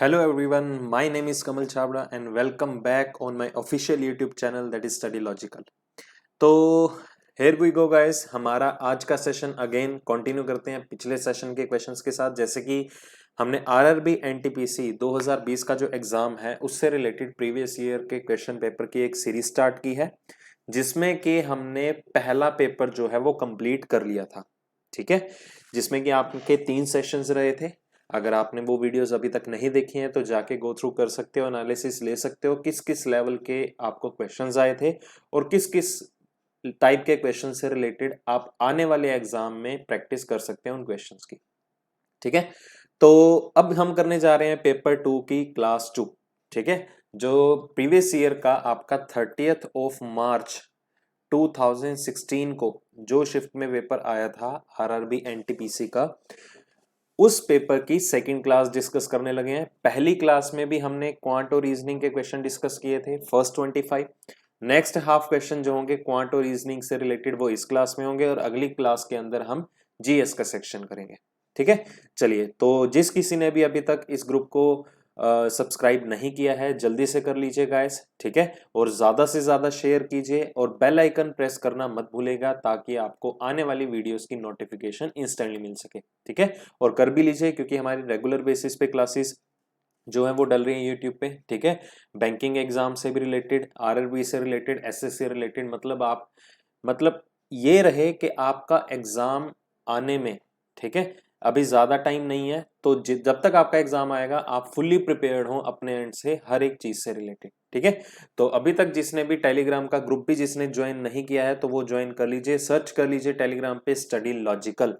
Hello everyone, my name is Kamal Chabra and welcome back on my official YouTube channel that is Study Logical. तो here we go guys, हमारा आज का session again continue करते हैं पिछले session के questions के साथ। जैसे कि हमने आरआरबी एनटीपीसी 2020 का जो एग्जाम है उससे रिलेटेड प्रीवियस ईयर के क्वेश्चन पेपर की एक सीरीज स्टार्ट की है, जिसमें कि हमने पहला पेपर जो है वो कंप्लीट कर लिया था। ठीक है, जिसमें कि आपके 3 सेशंस रहे थे। अगर आपने वो वीडियोस अभी तक नहीं देखी हैं तो जाके गो थ्रू कर सकते हो, एनालिसिस ले सकते हो किस किस लेवल के आपको क्वेश्चंस आए थे और किस किस टाइप के क्वेश्चन से रिलेटेड आप आने वाले एग्जाम में प्रैक्टिस कर सकते हैं उन क्वेश्चंस की। ठीक है, तो अब हम करने जा रहे हैं पेपर 2 की क्लास 2। ठीक है, जो प्रीवियस ईयर का आपका 30th ऑफ मार्च 2016 को जो शिफ्ट में पेपर आया था आरआरबी एनटीपीसी का, उस पेपर की सेकंड क्लास डिस्कस करने लगे हैं। पहली क्लास में भी हमने क्वांट और रीजनिंग के क्वेश्चन डिस्कस किए थे, फर्स्ट 25। नेक्स्ट हाफ क्वेश्चन जो होंगे क्वांट और रीजनिंग से रिलेटेड वो इस क्लास में होंगे और अगली क्लास के अंदर हम जीएस का सेक्शन करेंगे। ठीक है, चलिए, तो जिस किसी ने भी अभी तक इस ग्रुप को सब्सक्राइब नहीं किया है जल्दी से कर लीजिए गाइस। ठीक है, और ज्यादा से ज्यादा शेयर कीजिए और बेल आइकन प्रेस करना मत भूलेगा ताकि आपको आने वाली वीडियोस की नोटिफिकेशन इंस्टेंटली मिल सके। ठीक है, और कर भी लीजिए क्योंकि हमारी रेगुलर बेसिस पे क्लासेस जो है वो डल रही है यूट्यूब पे। ठीक है, बैंकिंग एग्जाम से भी रिलेटेड, आरआरबी से रिलेटेड, एसएस से रिलेटेड, मतलब ये रहे कि आपका एग्जाम आने में, ठीक है, अभी ज्यादा टाइम नहीं है, तो जब तक आपका एग्जाम आएगा आप फुल्ली प्रिपेयर्ड हो अपने एंड से हर एक चीज से रिलेटेड। ठीक है, तो अभी तक जिसने भी टेलीग्राम का ग्रुप भी जिसने ज्वाइन नहीं किया है तो वो ज्वाइन कर लीजिए, सर्च कर लीजिए टेलीग्राम पे स्टडी लॉजिकल।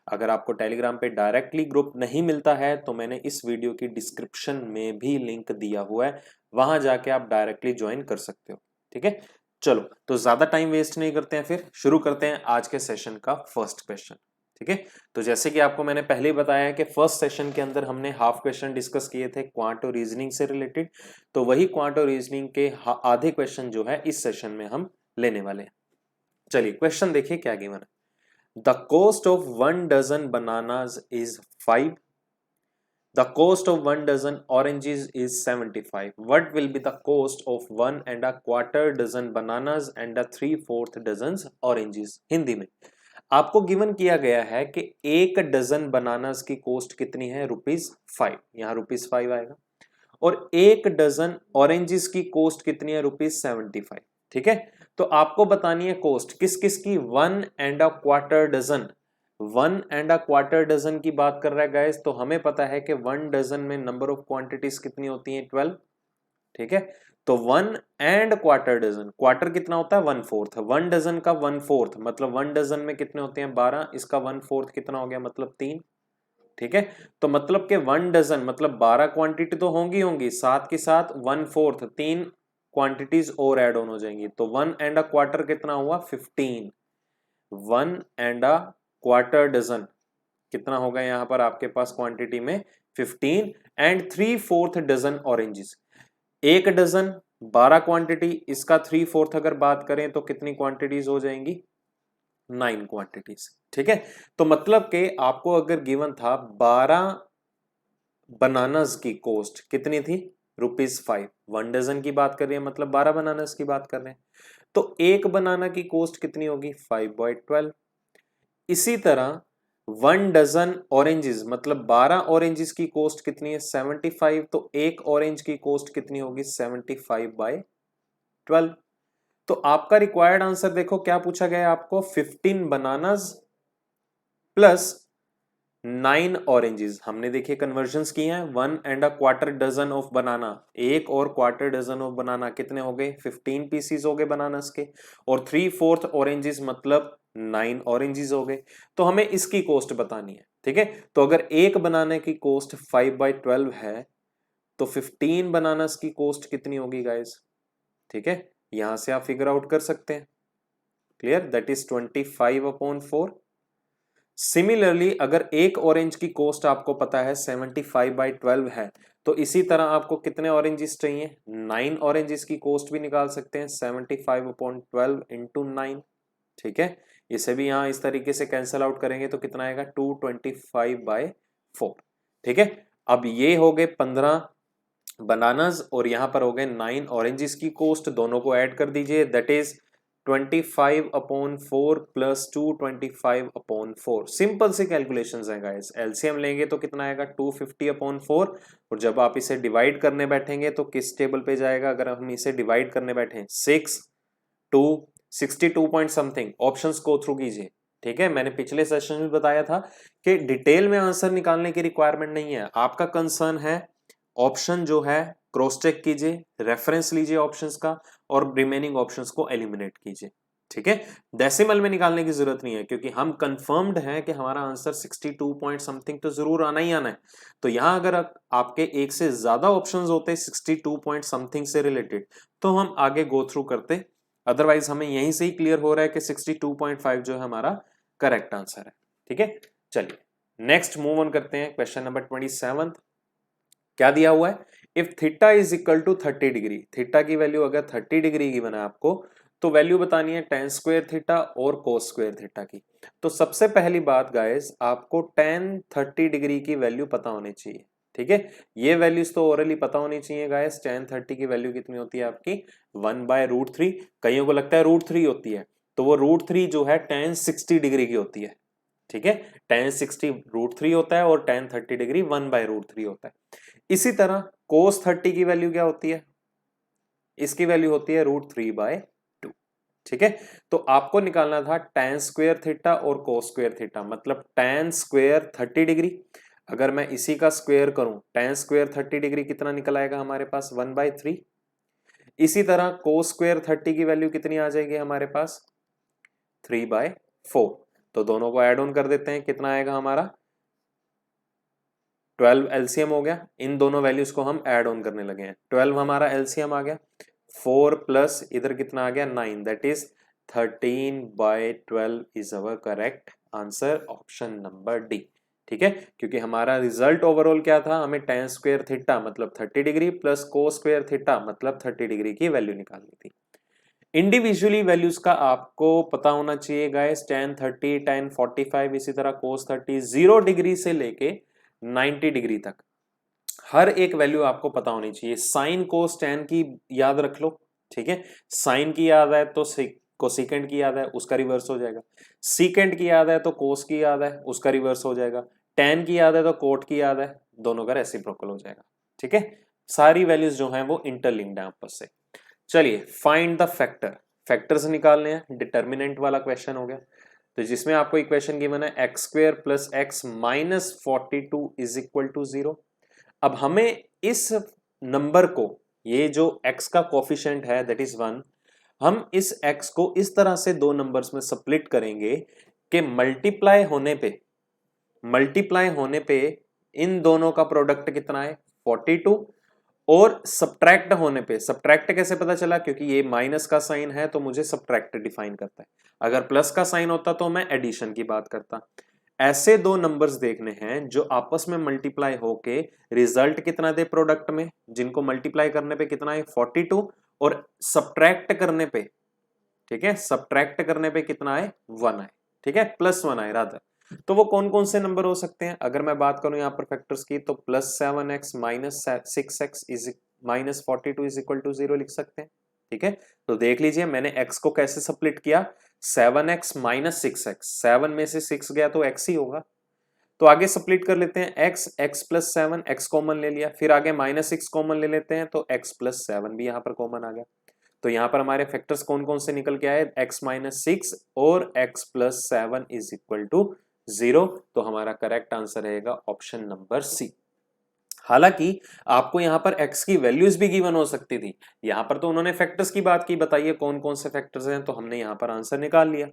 अगर आपको टेलीग्राम पे डायरेक्टली ग्रुप नहीं मिलता है तो मैंने इस वीडियो की डिस्क्रिप्शन में भी लिंक दिया हुआ है, वहां जाके आप डायरेक्टली ज्वाइन कर सकते हो। ठीक है, चलो, तो ज्यादा टाइम वेस्ट नहीं करते हैं, फिर शुरू करते हैं आज के सेशन का फर्स्ट क्वेश्चन। ठीक है, तो जैसे कि आपको मैंने पहले ही बताया है कि फर्स्ट सेशन के अंदर हमने हाफ क्वेश्चन डिस्कस किए थे क्वांट और रीजनिंग से रिलेटेड, तो वही क्वांट और रीजनिंग के आधे क्वेश्चन जो है इस सेशन में हम लेने वाले हैं। चलिए क्वेश्चन देखिए क्या गिवन है। The cost of 1 dozen bananas is 5. The cost of 1 dozen oranges is 75. What will be the cost of 1 1/4 dozen bananas and a 3/4 dozens oranges? Hindi में आपको गिवन किया गया है कि 1 डजन बनानास की कॉस्ट कितनी है, ₹5। यहाँ ₹5 आएगा। और 1 डजन ऑरेंजेस की कॉस्ट कितनी है, ₹75। ठीक है, तो आपको बतानी है कॉस्ट किस किस की, 1 1/4 डजन। 1 1/4 डजन की बात कर रहा है गाइस, तो हमें पता है कि 1 डजन में नंबर ऑफ क्वांटिटीज कितनी होती है, 12। ठीक है, तो 1 1/4 डजन, क्वार्टर कितना होता है, 1/4। 1 डजन का 1/4 मतलब 1 डजन में कितने होते हैं, 12। इसका 1/4 कितना हो गया, मतलब 3। ठीक है, तो मतलब के 1 डजन मतलब 12 क्वांटिटी तो होंगी, साथ के साथ 1/4 3 क्वांटिटीज और ऐड ऑन हो जाएंगी, तो 1 1/4 कितना हुआ, 15। 1 1/4 डजन कितना होगा यहाँ पर आपके पास क्वांटिटी में, 15 and 3/4 dozen oranges. 1 dozen 12 quantity, इसका 3/4 अगर बात करें तो कितनी क्वांटिटीज हो जाएंगी, 9 क्वांटिटीज। ठीक है, तो मतलब कि आपको अगर गिवन था 12 बनानास की कॉस्ट कितनी थी, ₹5। 1 डजन की बात कर रहे हैं मतलब 12 बनानास की बात कर रहे हैं, तो एक बनाना की कॉस्ट कितनी होगी, 5/12। इसी तरह 1 डजन ऑरेंजेस मतलब 12 ऑरेंजेस की कॉस्ट कितनी है, 75, तो एक ऑरेंज की कॉस्ट कितनी होगी, 75/12। तो आपका रिक्वायर्ड आंसर देखो क्या पूछा गया है आपको, 15 बनानास प्लस 9 ऑरेंजेस। हमने देखिए कन्वर्जन किए हैं, 1 1/4 डजन ऑफ बनाना, एक और क्वार्टर डजन ऑफ बनाना कितने हो गए, 15 पीसीज हो गए बनानास के, और 3/4 ऑरेंजेस मतलब 9 ऑरेंजेस हो गए। तो हमें इसकी कॉस्ट बतानी है। ठीक है, तो अगर एक बनाने की कॉस्ट 5/12 है तो 15 बनानास की कॉस्ट कितनी होगी गाइस। ठीक है, यहां से आप फिगर आउट कर सकते हैं, क्लियर, दैट इज 25/4। सिमिलरली अगर एक ऑरेंज की कॉस्ट आपको पता है 75/12 है, तो इसी तरह आपको कितने ऑरेंजेस चाहिए, 9 ऑरेंजेस की कॉस्ट भी निकाल सकते हैं, 75/12 इंटू 9। ठीक है, इसे भी यहां इस तरीके से कैंसल आउट करेंगे तो कितना आएगा, 225/4। ठीक है, अब ये हो गए 15 बनानाज और यहाँ पर हो गए 9 ऑरेंजेस की कॉस्ट, दोनों को ऐड कर दीजिए, दैट इज 25/4 प्लस 225/4। सिंपल सी कैलकुलेशंस हैं गाइस। एलसीएम लेंगे तो कितना आएगा 250/4, और जब आप इसे डिवाइड करने बैठेंगे तो किस टेबल पे जाएगा? अगर हम इसे डिवाइड करने बैठे 6 2 62 पॉइंट समथिंग, ऑप्शंस को थ्रू कीजिए। ठीक है, मैंने पिछले सेशन में बताया था कि डिटेल में आंसर निकालने की रिक्वायरमेंट नहीं है, आपका कंसर्न है ऑप्शन जो है क्रॉस चेक कीजिए, रेफरेंस लीजिए ऑप्शंस का और रिमेनिंग ऑप्शंस को एलिमिनेट कीजिए। ठीक है, डेसिमल में निकालने की जरूरत नहीं है क्योंकि हम कंफर्म्ड हैं कि हमारा आंसर 62 पॉइंट समथिंग तो जरूर आना ही आना है। तो यहां अगर आपके एक से ज्यादा ऑप्शंस होते 62 पॉइंट समथिंग से रिलेटेड तो हम आगे गो थ्रू करते, अदरवाइज हमें यहीं से ही क्लियर हो रहा है कि 62.5 जो है हमारा करेक्ट आंसर है। ठीक है, चलिए नेक्स्ट मूव ऑन करते हैं। क्वेश्चन नंबर 27 क्या दिया हुआ है? If theta is equal to 30 degree, theta की वैल्यू अगर 30 डिग्री की बना आपको तो वैल्यू बतानी है tan स्क्वायर थीटा और cos स्क्वायर थीटा की। तो सबसे पहली बात गाइस, आपको tan 30 डिग्री की वैल्यू पता होनी चाहिए। ठीक है, ये वैल्यूज तो ओरली पता होनी चाहिए गाइस। tan 30 की वैल्यू कितनी होती है आपकी 1/√3, कईयों को लगता है √3 होती है, तो वो √3 जो है tan 60 डिग्री की होती है। ठीक है, tan 60 √3 होता है और tan 30 डिग्री 1/√3 होता है। इसी तरह cos 30 की वैल्यू क्या होती है? इसकी वैल्यू होती है √3/2। ठीक है, तो आपको निकालना था tan स्क्वायर थीटा और cos स्क्वायर थीटा, मतलब tan स्क्वायर 30 डिग्री, अगर मैं इसी का स्क्वायर करूं tan स्क्वायर 30 डिग्री कितना निकल आएगा हमारे पास 1/3। इसी तरह cos स्क्वायर 30 की वैल्यू कितनी आ जाएगी हमारे पास 3/4। तो दोनों को ऐड ऑन कर देते हैं, कितना आएगा हमारा 12 एलसीएम हो गया। इन दोनों वैल्यूज को हम ऐड ऑन करने लगे हैं, 12 हमारा एलसीएम आ गया, 4 प्लस इधर कितना आ गया 9, that is 13/12 is our correct answer, option number D. ठीक है, क्योंकि हमारा रिजल्ट ओवरऑल क्या था, हमें tan स्क्वायर थीटा मतलब 30 degree plus cos square theta मतलब 30 डिग्री की वैल्यू निकालनी थी। इंडिविजुअली वैल्यूज का आपको पता होना चाहिए गाइस, tan 30 tan 45 इसी तरह cos 30 0 डिग्री से लेके 90 डिग्री तक हर एक वैल्यू आपको पता होनी चाहिए। साइन कोस tan की याद रख लो। ठीक है, साइन की याद है तो कोसिकेंट की याद है उसका रिवर्स हो जाएगा, सीकेंट की याद है तो कोस की याद है उसका रिवर्स हो जाएगा, tan की याद है तो कोट की याद है, दोनों का रेसिप्रोकल हो जाएगा। ठीक है, सारी वैल्यूज जो हैं वो इंटरलिंक्ड है आपस से। चलिए फाइंड द फैक्टर, फैक्टर्स निकालने हैं, डिटर्मिनेंट वाला क्वेश्चन हो गया। तो जिसमें आपको इक्वेशन गिवन है x square plus x minus 42 is equal to 0। अब हमें इस नंबर को, ये जो x का कोफिशिएंट है दैट इज 1, हम इस x को इस तरह से दो नंबर्स में स्प्लिट करेंगे कि मल्टीप्लाई होने पे इन दोनों का प्रोडक्ट कितना है 42, और सब्ट्रैक्ट होने पे, सब्ट्रैक्ट कैसे पता चला क्योंकि ये माइनस का साइन है तो मुझे सब्ट्रैक्ट डिफाइन करता है, अगर प्लस का साइन होता तो मैं एडिशन की बात करता। ऐसे दो नंबर्स देखने हैं जो आपस में मल्टीप्लाई होके रिजल्ट कितना दे प्रोडक्ट में, जिनको मल्टीप्लाई करने पे कितना है 42 और सब्ट्रैक्ट करने पे, ठीक है, सब्ट्रैक्ट करने पे कितना है 1 है। ठीक है, +1 है रादर। तो वो कौन कौन से नंबर हो सकते हैं? अगर मैं बात करूं यहां पर फैक्टर्स की तो +7x minus 6x is minus 42 is equal to 0 लिख सकते हैं। ठीक है, तो देख लीजिए मैंने x को कैसे स्प्लिट किया, 7x माइनस 6x, 7 में से 6 गया तो x ही होगा। तो आगे स्प्लिट कर लेते हैं, x प्लस 7, x कॉमन ले लिया, फिर आगे -6 कॉमन ले लेते हैं तो x प्लस 7 भी यहां पर कॉमन आ गया। तो यहां पर हमारे फैक्टर्स कौन कौन से निकल के आए, x माइनस 6 और x plus 7 is equal to 0। तो हमारा करेक्ट आंसर रहेगा ऑप्शन नंबर सी। हालांकि आपको यहां पर x की वैल्यूज भी गिवन हो सकती थी, यहां पर तो उन्होंने फैक्टर्स की बात की, बताइए कौन कौन से फैक्टर्स हैं, तो हमने यहां पर आंसर निकाल लिया।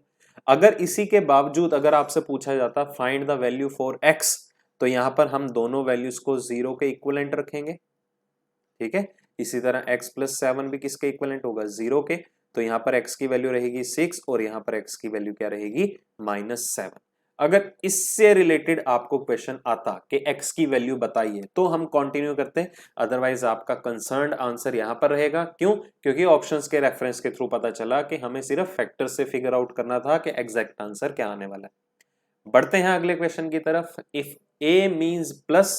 अगर इसी के बावजूद अगर आपसे पूछा जाता find the value for x, तो यहां पर हम दोनों वैल्यूज को 0 के इक्विवेलेंट रखेंगे। ठीक है, इसी तरह x प्लस 7 भी किसके इक्विवेलेंट होगा 0 के, तो यहां पर x की वैल्यू रहेगी 6 और यहां पर x की वैल्यू क्या रहेगी -7। अगर इससे रिलेटेड आपको क्वेश्चन आता कि x की वैल्यू बताइए तो हम कंटिन्यू करते हैं, अदरवाइज आपका कंसर्न्ड आंसर यहां पर रहेगा। क्यों? क्योंकि ऑप्शंस के रेफरेंस के थ्रू पता चला कि हमें सिर्फ फैक्टर से फिगर आउट करना था कि एग्जैक्ट आंसर क्या आने वाला है। बढ़ते हैं अगले क्वेश्चन की तरफ। If a means plus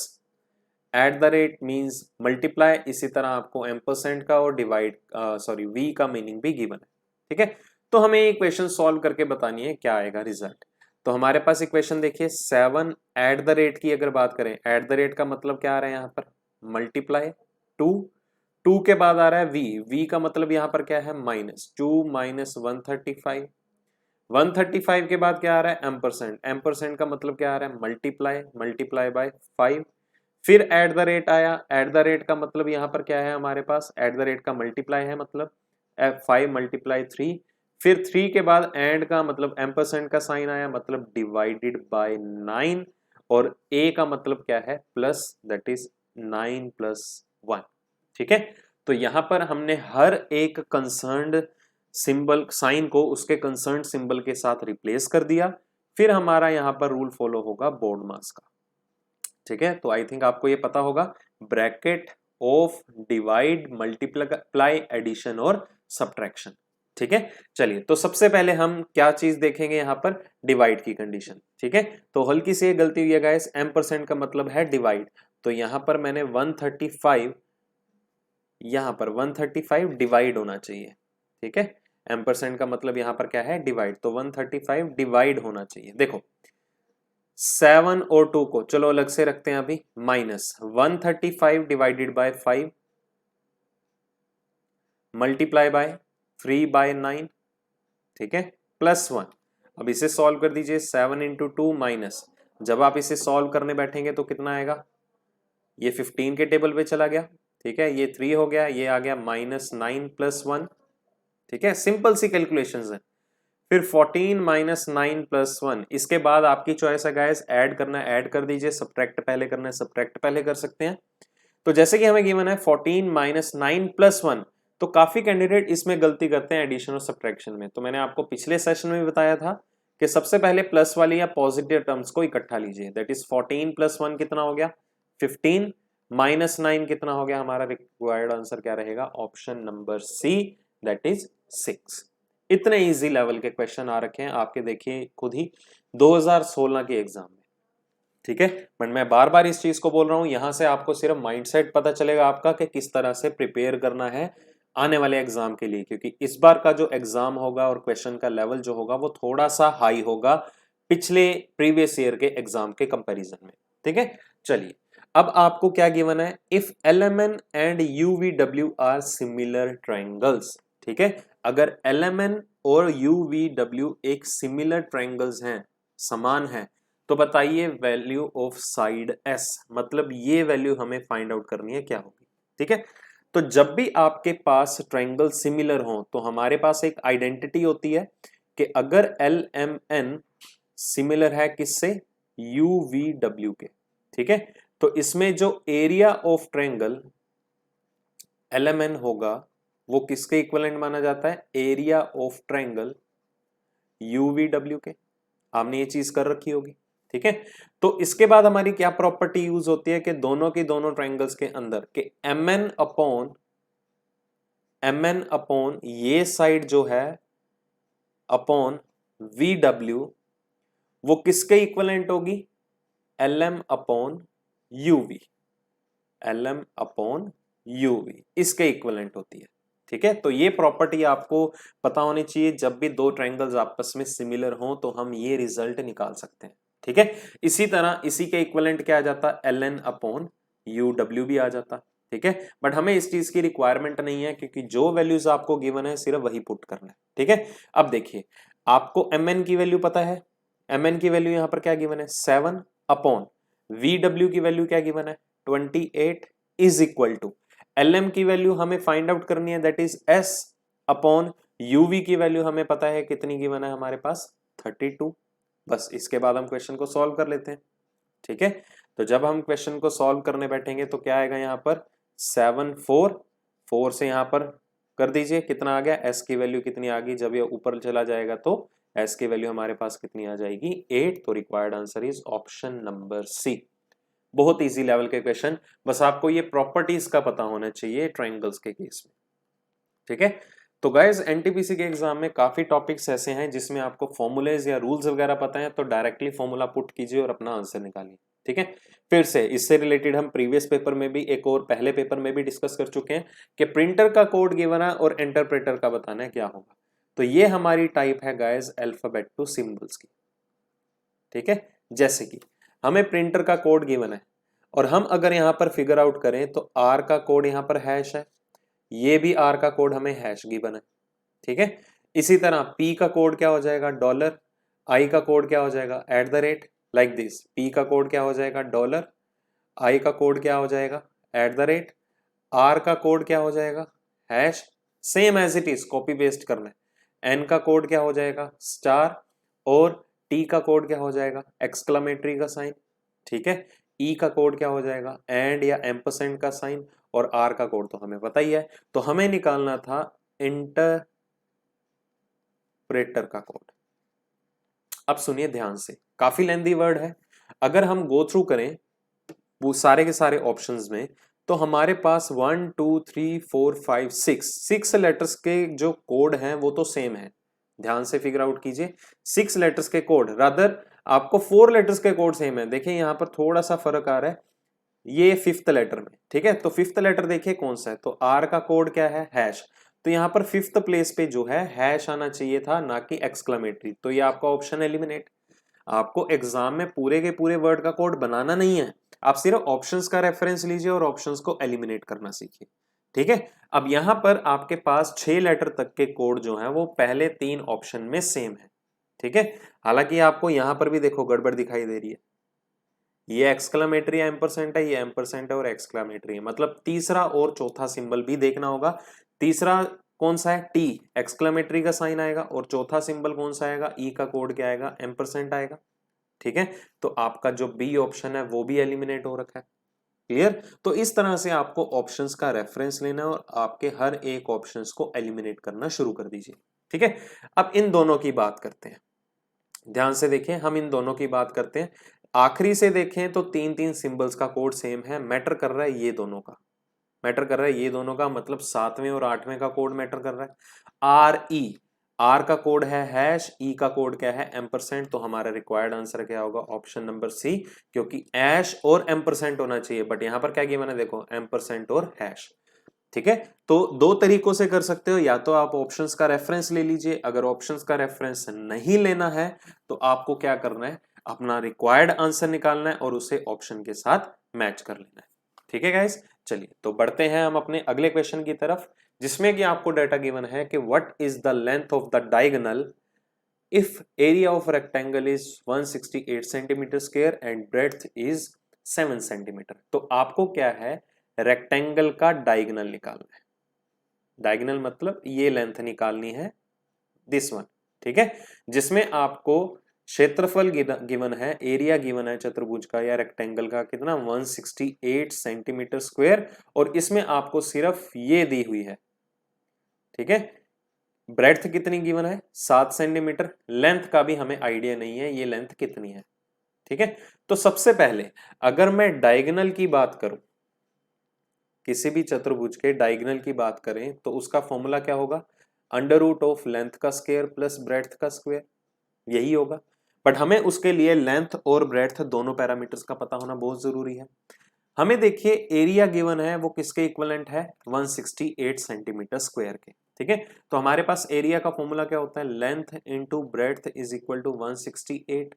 at the rate means multiply, इसी तरह आपको एम्परसेंड का और डिवाइड वी का मीनिंग भी गिवन है। ठीक है, तो हमें इक्वेशन सॉल्व करके बतानी है क्या आएगा रिजल्ट। तो हमारे पास इक्वेशन देखिए 7 एट द रेट की अगर बात करें, एट द रेट का मतलब क्या आ रहा है यहाँ पर मल्टीप्लाई 2, 2 के बाद आ रहा है v का मतलब यहाँ पर क्या है -2 माइनस 135, 135 के बाद क्या आ रहा है एम्परसेंड, एम्परसेंड का मतलब क्या आ रहा है मल्टीप्लाई, मल्टीप्लाई बाय 5, फिर एट द रेट आया, एट द रेट का मतलब यहाँ पर क्या है हमारे पास एट द रेट का मल्टीप्लाई है मतलब 5 मल्टीप्लाई 3, फिर 3 के बाद एंड का मतलब एम्परसेंड का साइन आया मतलब डिवाइडेड बाय 9, और ए का मतलब क्या है प्लस, दैट इज 9 प्लस 1। ठीक है, तो यहां पर हमने हर एक कंसर्न्ड सिंबल साइन को उसके कंसर्न सिंबल के साथ रिप्लेस कर दिया, फिर हमारा यहां पर रूल फॉलो होगा बोर्ड मास का। ठीक है, तो आई थिंक आपको ये पता होगा, bracket of divide multiply addition और सब्ट्रैक्शन। ठीक है, चलिए तो सबसे पहले हम क्या चीज देखेंगे यहाँ पर डिवाइड की कंडीशन। ठीक है, तो हल्की सी गलती हुई है गाइस, एम्परसेंड का मतलब है डिवाइड, तो यहां पर मैंने 135, यहां पर 135 डिवाइड होना चाहिए। ठीक है, एम्परसेंड का मतलब यहां पर क्या है डिवाइड, तो 135 डिवाइड होना चाहिए। देखो 7 और 2 को चलो अलग से रखते हैं अभी, minus 135 divided by 5 multiply by 3 by 9, ठीक है, प्लस 1। अब इसे सॉल्व कर दीजिए, 7 इंटू 2 माइनस, जब आप इसे सॉल्व करने बैठेंगे तो कितना आएगा, ये 15 के टेबल पे चला गया। ठीक है, ये 3 हो गया, ये आ गया -9 प्लस 1। ठीक है, सिंपल सी कैलकुलेशंस है। फिर 14 माइनस 9 प्लस 1, इसके बाद आपकी चॉइस है गाइस, ऐड करना है ऐड कर दीजिए, सब्ट्रैक्ट पहले करना है सब्ट्रैक्ट पहले कर सकते हैं। तो जैसे कि हमें गिवन है 14 माइनस 9 प्लस 1, तो काफी कैंडिडेट इसमें गलती करते हैं एडिशन और सब्ट्रैक्शन में। तो मैंने आपको पिछले सेशन में भी बताया था कि सबसे पहले प्लस वाली या पॉजिटिव टर्म्स को इकट्ठा लीजिए, दैट इज 14 प्लस 1 कितना हो गया 15, माइनस 9 कितना हो गया, हमारा रिक्वायर्ड आंसर क्या रहेगा option number C, that is 6। इतने इजी लेवल के क्वेश्चन आ रखे हैं आपके, देखिए खुद ही 2016 के एग्जाम में। ठीक है, बट मैं बार बार इस चीज को बोल रहा हूं, यहां से आपको सिर्फ माइंडसेट पता चलेगा आपका कि किस तरह से प्रिपेयर करना है आने वाले एग्जाम के लिए, क्योंकि इस बार का जो एग्जाम होगा और क्वेश्चन का लेवल जो होगा वो थोड़ा सा हाई होगा पिछले प्रीवियस ईयर के एग्जाम के कंपैरिजन में। ठीक है, चलिए अब आपको क्या गिवन है, if LMN and UVW are similar triangles. ठीक है, अगर LMN और UVW एक सिमिलर ट्रायंगल्स हैं, समान है, तो बताइए वैल्यू ऑफ साइड S, मतलब ये वैल्यू हमें फाइंड आउट करनी है क्या होगी। ठीक है, तो जब भी आपके पास ट्रायंगल सिमिलर हो तो हमारे पास एक आइडेंटिटी होती है कि अगर LMN सिमिलर है किससे, UVW के। ठीक है, तो इसमें जो एरिया ऑफ ट्रायंगल LMN होगा वो किसके इक्विवेलेंट माना जाता है, एरिया ऑफ ट्रायंगल UVW के। आपने ये चीज कर रखी होगी। ठीक है, तो इसके बाद हमारी क्या प्रॉपर्टी यूज होती है कि दोनों की दोनों ट्रायंगल्स के अंदर के MN अपॉन ये साइड जो है अपॉन VW, वो किसके इक्विवेलेंट होगी, LM upon UV, LM upon UV इसके इक्विवेलेंट होती है। ठीक है, तो ये प्रॉपर्टी आपको पता होनी चाहिए, जब भी दो ट्रायंगल्स आपस में सिमिलर हों तो हम ये रिजल्ट निकाल सकते हैं। ठीक है, इसी तरह इसी के इक्विवेलेंट क्या आ जाता, LN अपॉन UW भी आ जाता। ठीक है, बट हमें इस चीज की रिक्वायरमेंट नहीं है, क्योंकि जो वैल्यूज आपको गिवन है सिर्फ वही पुट करना है। ठीक है, अब देखिए आपको MN की वैल्यू पता है, MN की वैल्यू यहां पर क्या गिवन है 7 अपॉन VW की वैल्यू क्या गिवन है 28 इज इक्वल टू LM की वैल्यू हमें फाइंड आउट करनी है, that is S upon UV की वैल्यू हमें पता है कितनी गिवन है हमारे पास 32। बस इसके बाद हम क्वेश्चन को सॉल्व कर लेते हैं। ठीक है, तो जब हम क्वेश्चन को सॉल्व करने बैठेंगे तो क्या आएगा यहाँ पर 7 4 से यहाँ पर कर दीजिए, कितना आ गया, S की वैल्यू कितनी आ गई, जब ये ऊपर चला जाएगा तो S की वैल्यू हमारे पास कितनी आ जाएगी 8। तो required answer is option number C. बहुत इजी लेवल के क्वेश्चन, बस आपको ये प्रॉपर्टीज का पता होना चाहिए ट्रायंगल्स के केस में। ठीक है, तो गाइज एनटीपीसी के एग्जाम में काफी टॉपिक्स ऐसे हैं जिसमें आपको फॉर्मूलेज या रूल्स वगैरह पता है, तो डायरेक्टली फॉर्मूला पुट कीजिए और अपना आंसर निकालिए। ठीक है, फिर से इससे रिलेटेड हम प्रीवियस पेपर में भी, एक और पहले पेपर में भी डिस्कस कर चुके हैं कि प्रिंटर का कोड गिवन है और इंटरप्रेटर का बताना है क्या होगा। तो ये हमारी टाइप है गाइस अल्फाबेट टू सिंबल्स की, ठीक है। जैसे कि हमें प्रिंटर का कोड गिवन है और हम अगर यहां पर फिगर आउट करें तो आर का कोड यहां पर हैश है, ये भी आर का कोड हमें हैश गिवन है, ठीक है। इसी तरह पी का कोड क्या हो जाएगा डॉलर, आई का कोड क्या हो जाएगा @ लाइक दिस, पी का कोड क्या हो जाएगा डॉलर, आई का कोड क्या हो जाएगा @ आर का कोड क्या हो जाएगा hash, same as it is copy paste करना है। एन का कोड क्या हो जाएगा स्टार और टी का कोड क्या हो जाएगा एक्सक्लेमेटरी का साइन, ठीक है। ई का कोड क्या हो जाएगा एंड या एम्परसेंड का साइन और आर का कोड तो हमें पता ही है। तो हमें निकालना था इंटरप्रेटर का कोड। अब सुनिए ध्यान से, काफी लेंथी वर्ड है। अगर हम गो थ्रू करें वो सारे के सारे ऑप्शंस में तो हमारे पास 1 2 3 4 5 6 लेटर्स के जो कोड हैं वो तो सेम है। ध्यान से फिगर आउट कीजिए, 6 लेटर्स के कोड, रादर आपको 4 लेटर्स के कोड सेम है। देखिए यहां पर थोड़ा सा फर्क आ रहा है, ये 5th लेटर में, ठीक है। तो 5th लेटर देखिए कौन सा है, तो आर का कोड क्या है हैश, तो यहाँ पर 5th प्लेस पे जो है हैश आना चाहिए था, ना कि एक्सक्लेमेटरी। तो ये आपका ऑप्शन एलिमिनेट। आपको एग्जाम में पूरे के पूरे वर्ड का कोड बनाना नहीं है, आप सिर्फ ऑप्शंस का रेफरेंस लीजिए और ऑप्शंस को एलिमिनेट करना सीखिए, ठीक है। अब यहां पर आपके पास 6 लेटर तक के कोड जो है वो पहले 3 ऑप्शन में सेम है, ठीक है। हालांकि आपको यहां पर भी देखो गड़बड़ दिखाई दे रही है, ये एक्सक्लेमेटरी एम्परसेंट है, ये एम्परसेंट है और एक्सक्लेमेटरी है, मतलब तीसरा और चौथा सिंबल भी देखना होगा। तीसरा कौन सा है टी, एक्सक्लेमेटरी का साइन आएगा, और चौथा सिंबल कौन सा आएगा ई का कोड क्या आएगा एम्परसेंट आएगा, ठीक है। तो आपका जो बी ऑप्शन है वो भी एलिमिनेट हो रखा है, क्लियर। तो इस तरह से आपको ऑप्शंस का रेफरेंस लेना है और आपके हर एक ऑप्शंस को एलिमिनेट करना शुरू कर दीजिए, ठीक है। अब इन दोनों की बात करते हैं, ध्यान से देखें, हम इन दोनों की बात करते हैं। आखिरी से देखें तो 3 सिंबल्स का कोड सेम है, मैटर कर रहा है ये दोनों का, मैटर कर रहा है ये दोनों का, मतलब 7वें और 8वें का कोड मैटर कर रहा है। आर ई, आर का कोड है हैश, ई का कोड क्या है एम्परसेंट, तो हमारा रिक्वायर्ड आंसर क्या होगा ऑप्शन नंबर सी, क्योंकि ऐश और एम्परसेंट होना चाहिए, बट यहां पर क्या गिवन है देखो एम्परसेंट और हैश, ठीक है। तो दो तरीकों से कर सकते हो, या तो आप ऑप्शंस का रेफरेंस ले लीजिए, अगर ऑप्शंस का रेफरेंस नहीं लेना है तो आपको क्या करना है अपना रिक्वायर्ड आंसर निकालना है और उसे ऑप्शन के साथ मैच कर लेना है, ठीक है गाइस। चलिए तो बढ़ते हैं हम अपने अगले क्वेश्चन की तरफ, जिसमें कि आपको डाटा गिवन है कि what is the length of the diagonal if area of rectangle is 168 centimetre square and breadth is 7 centimetre. तो आपको क्या है रेक्टेंगल का डायगोनल निकालना है, डायगोनल मतलब ये लेंथ निकालनी है दिस वन, ठीक है। जिसमें आपको क्षेत्रफल गिवन है, एरिया गिवन है चतुर्भुज का या रेक्टेंगल का कितना 168 सेंटीमीटर स्क्वायर, और इसमें आपको सिर्फ ये दी हुई है, ठीक है। ब्रेड्थ कितनी गिवन है 7 सेंटीमीटर, लेंथ का भी हमें आइडिया नहीं है ये लेंथ कितनी है, ठीक है। तो सबसे पहले अगर मैं डायगोनल की बात करूं, किसी भी चतुर्भुज के डायगोनल की बात करें तो उसका फॉर्मूला क्या होगा √ऑफ लेंथ का स्क्वायर प्लस ब्रेड्थ का स्क्वायर, यही होगा। बट हमें उसके लिए लेंथ और ब्रेड्थ दोनों पैरामीटर्स का पता होना बहुत जरूरी है। हमें देखिए एरिया गिवन है वो किसके इक्विवेलेंट है 168 सेंटीमीटर स्क्वायर के, ठीक है। तो हमारे पास एरिया का फॉर्मूला क्या होता है length into breadth is equal to 168,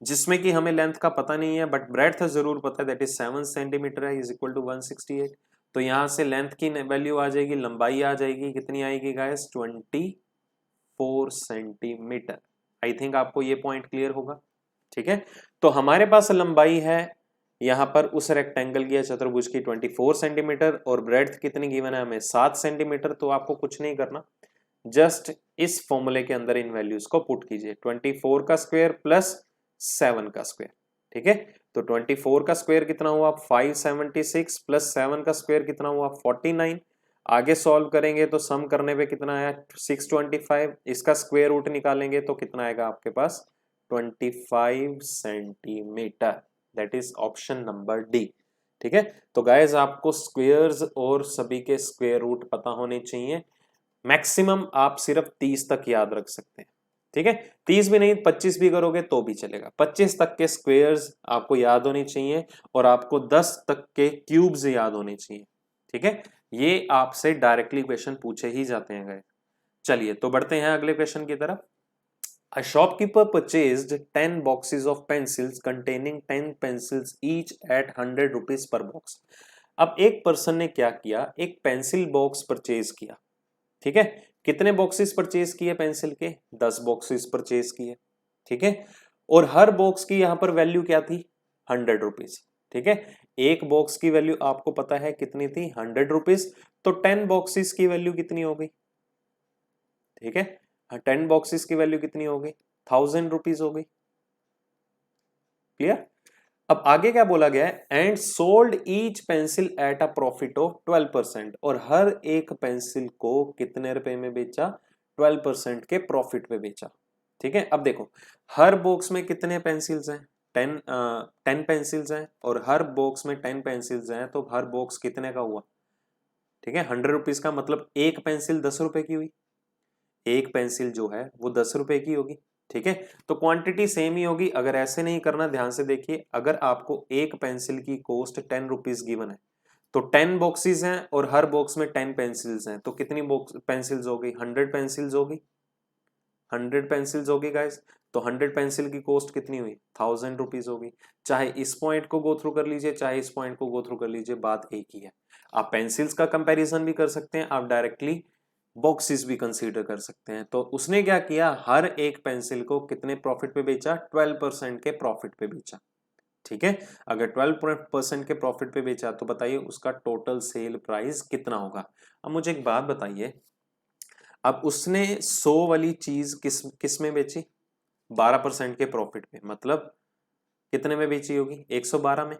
जिसमें कि हमें लेंथ का पता नहीं है बट ब्रेड्थ जरूर पता है दैट इज 7 सेंटीमीटर है इज इक्वल टू 168। तो यहां से लेंथ की वैल्यू आ जाएगी, लंबाई आ जाएगी, कितनी आएगी गाइस 24 सेंटीमीटर। आई थिंक आपको ये पॉइंट क्लियर होगा, ठीक है। तो हमारे पास लंबाई है यहां पर उस रेक्टेंगल की या चतुर्भुज की 24 सेंटीमीटर और ब्रेड्थ कितनी गिवन है हमें 7 सेंटीमीटर। तो आपको कुछ नहीं करना, जस्ट इस फॉर्मूले के अंदर इन वैल्यूज को पुट कीजिए 24 का स्क्वायर प्लस 7 का स्क्वायर, ठीक है। तो 24 का स्क्वायर कितना हुआ 576 प्लस 7 का स्क्वायर कितना हुआ 49। आगे सॉल्व करेंगे तो सम करने पे कितना आया 625, इसका स्क्वायर रूट निकालेंगे तो कितना आएगा आपके पास 25 centimetre, that is option number D, ठीक है। तो गाइज आपको स्क्वायर्स और सभी के स्क्वायर रूट पता होने चाहिए, मैक्सिमम आप सिर्फ 30 तक याद रख सकते हैं, ठीक है, 30 भी नहीं 25 भी करोगे तो भी चलेगा। 25 तक के स्क्वेयर्स आपको याद होने चाहिए और आपको 10 तक के क्यूब्स याद होने चाहिए। ठीक है, ये आपसे डायरेक्टली क्वेश्चन पूछे ही जाते हैं गए। चलिए तो बढ़ते हैं अगले क्वेश्चन की तरफ। A shopkeeper purchased 10 boxes of pencils containing 10 pencils each at 100 rupees per box। अब एक पर्सन ने क्या किया, एक पेंसिल बॉक्स परचेज किया। ठीक है, कितने बॉक्सेस परचेज किए पेंसिल के, 10 बॉक्सेस परचेज किए। ठीक है, और हर बॉक्स की यहां पर वैल्यू क्या थी, 100 रुपीज। ठीक है, एक बॉक्स की वैल्यू आपको पता है कितनी थी, 100 रुपीज, तो 10 बॉक्सेस की वैल्यू कितनी हो गई। ठीक है, 10 बॉक्सेस की वैल्यू कितनी हो गई, 1000 रुपीज हो गई। क्लियर। अब आगे क्या बोला गया है, and sold each pencil at a profit of 12%, और हर एक पेंसिल को कितने रुपए में बेचा, 12% के प्रॉफिट पे बेचा। ठीक है, अब देखो हर बॉक्स में कितने पेंसिल्स हैं, 10 पेंसिल्स हैं, और हर बॉक्स में 10 पेंसिल्स हैं, तो हर बॉक्स कितने का हुआ। ठीक है, 100 रुपीज का मतलब एक पेंसिल 10 रुपए की हुई, एक पेंसिल जो है वो 10 रुपए की होगी। ठीक है, तो क्वांटिटी सेम ही होगी। अगर ऐसे नहीं करना, ध्यान से देखिए, अगर आपको एक पेंसिल की कॉस्ट 10 रुपीज गिवन है, तो 10 बॉक्सेस हैं और हर बॉक्स में 10 पेंसिल्स हैं, तो कितनी बॉक्स पेंसिल्स हो गई, 100 पेंसिल्स होगी, 100 पेंसिल्स होगी गाइस। तो 100 पेंसिल की कॉस्ट कितनी हुई, 1000 रुपीज होगी। चाहे इस पॉइंट को गो थ्रू कर लीजिए, चाहे इस पॉइंट को गो थ्रू कर लीजिए, बात एक ही है। आप पेंसिल्स का कंपैरिजन भी कर सकते हैं, आप डायरेक्टली बॉक्सेस भी कंसीडर कर सकते हैं। तो उसने क्या किया, हर एक पेंसिल को कितने प्रॉफिट पे बेचा, 12% के प्रॉफिट पे बेचा। ठीक है, अगर 12% के प्रॉफिट पे बेचा तो बताइए उसका टोटल सेल प्राइस कितना होगा। अब मुझे एक बात बताइए, अब उसने 100 वाली चीज किस किस में बेची, 12% के प्रॉफिट पे, मतलब कितने में बेची होगी, 112 में।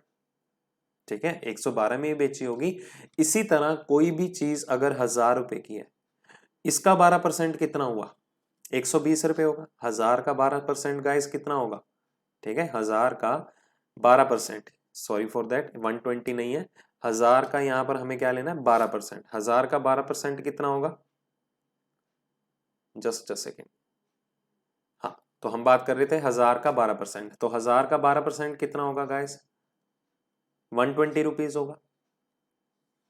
ठीक है, 112 में ही बेची होगी। इसी तरह कोई भी चीज अगर 1000 रुपए की है, इसका 12% कितना हुआ, 120 रुपए होगा। 1000 का 12% गाइस कितना होगा, ठीक है, 1000 का 12%, सॉरी फॉर दैट 120 नहीं है, 1000 का यहाँ पर हमें क्या लेना है, 12%। 1000 का 12% कितना होगा, जस्ट अ सेकेंड। हाँ, तो हम बात कर रहे थे 1000 का 12%, तो 1000 का 12% कितना होगा गाइस, 120 रुपीज होगा।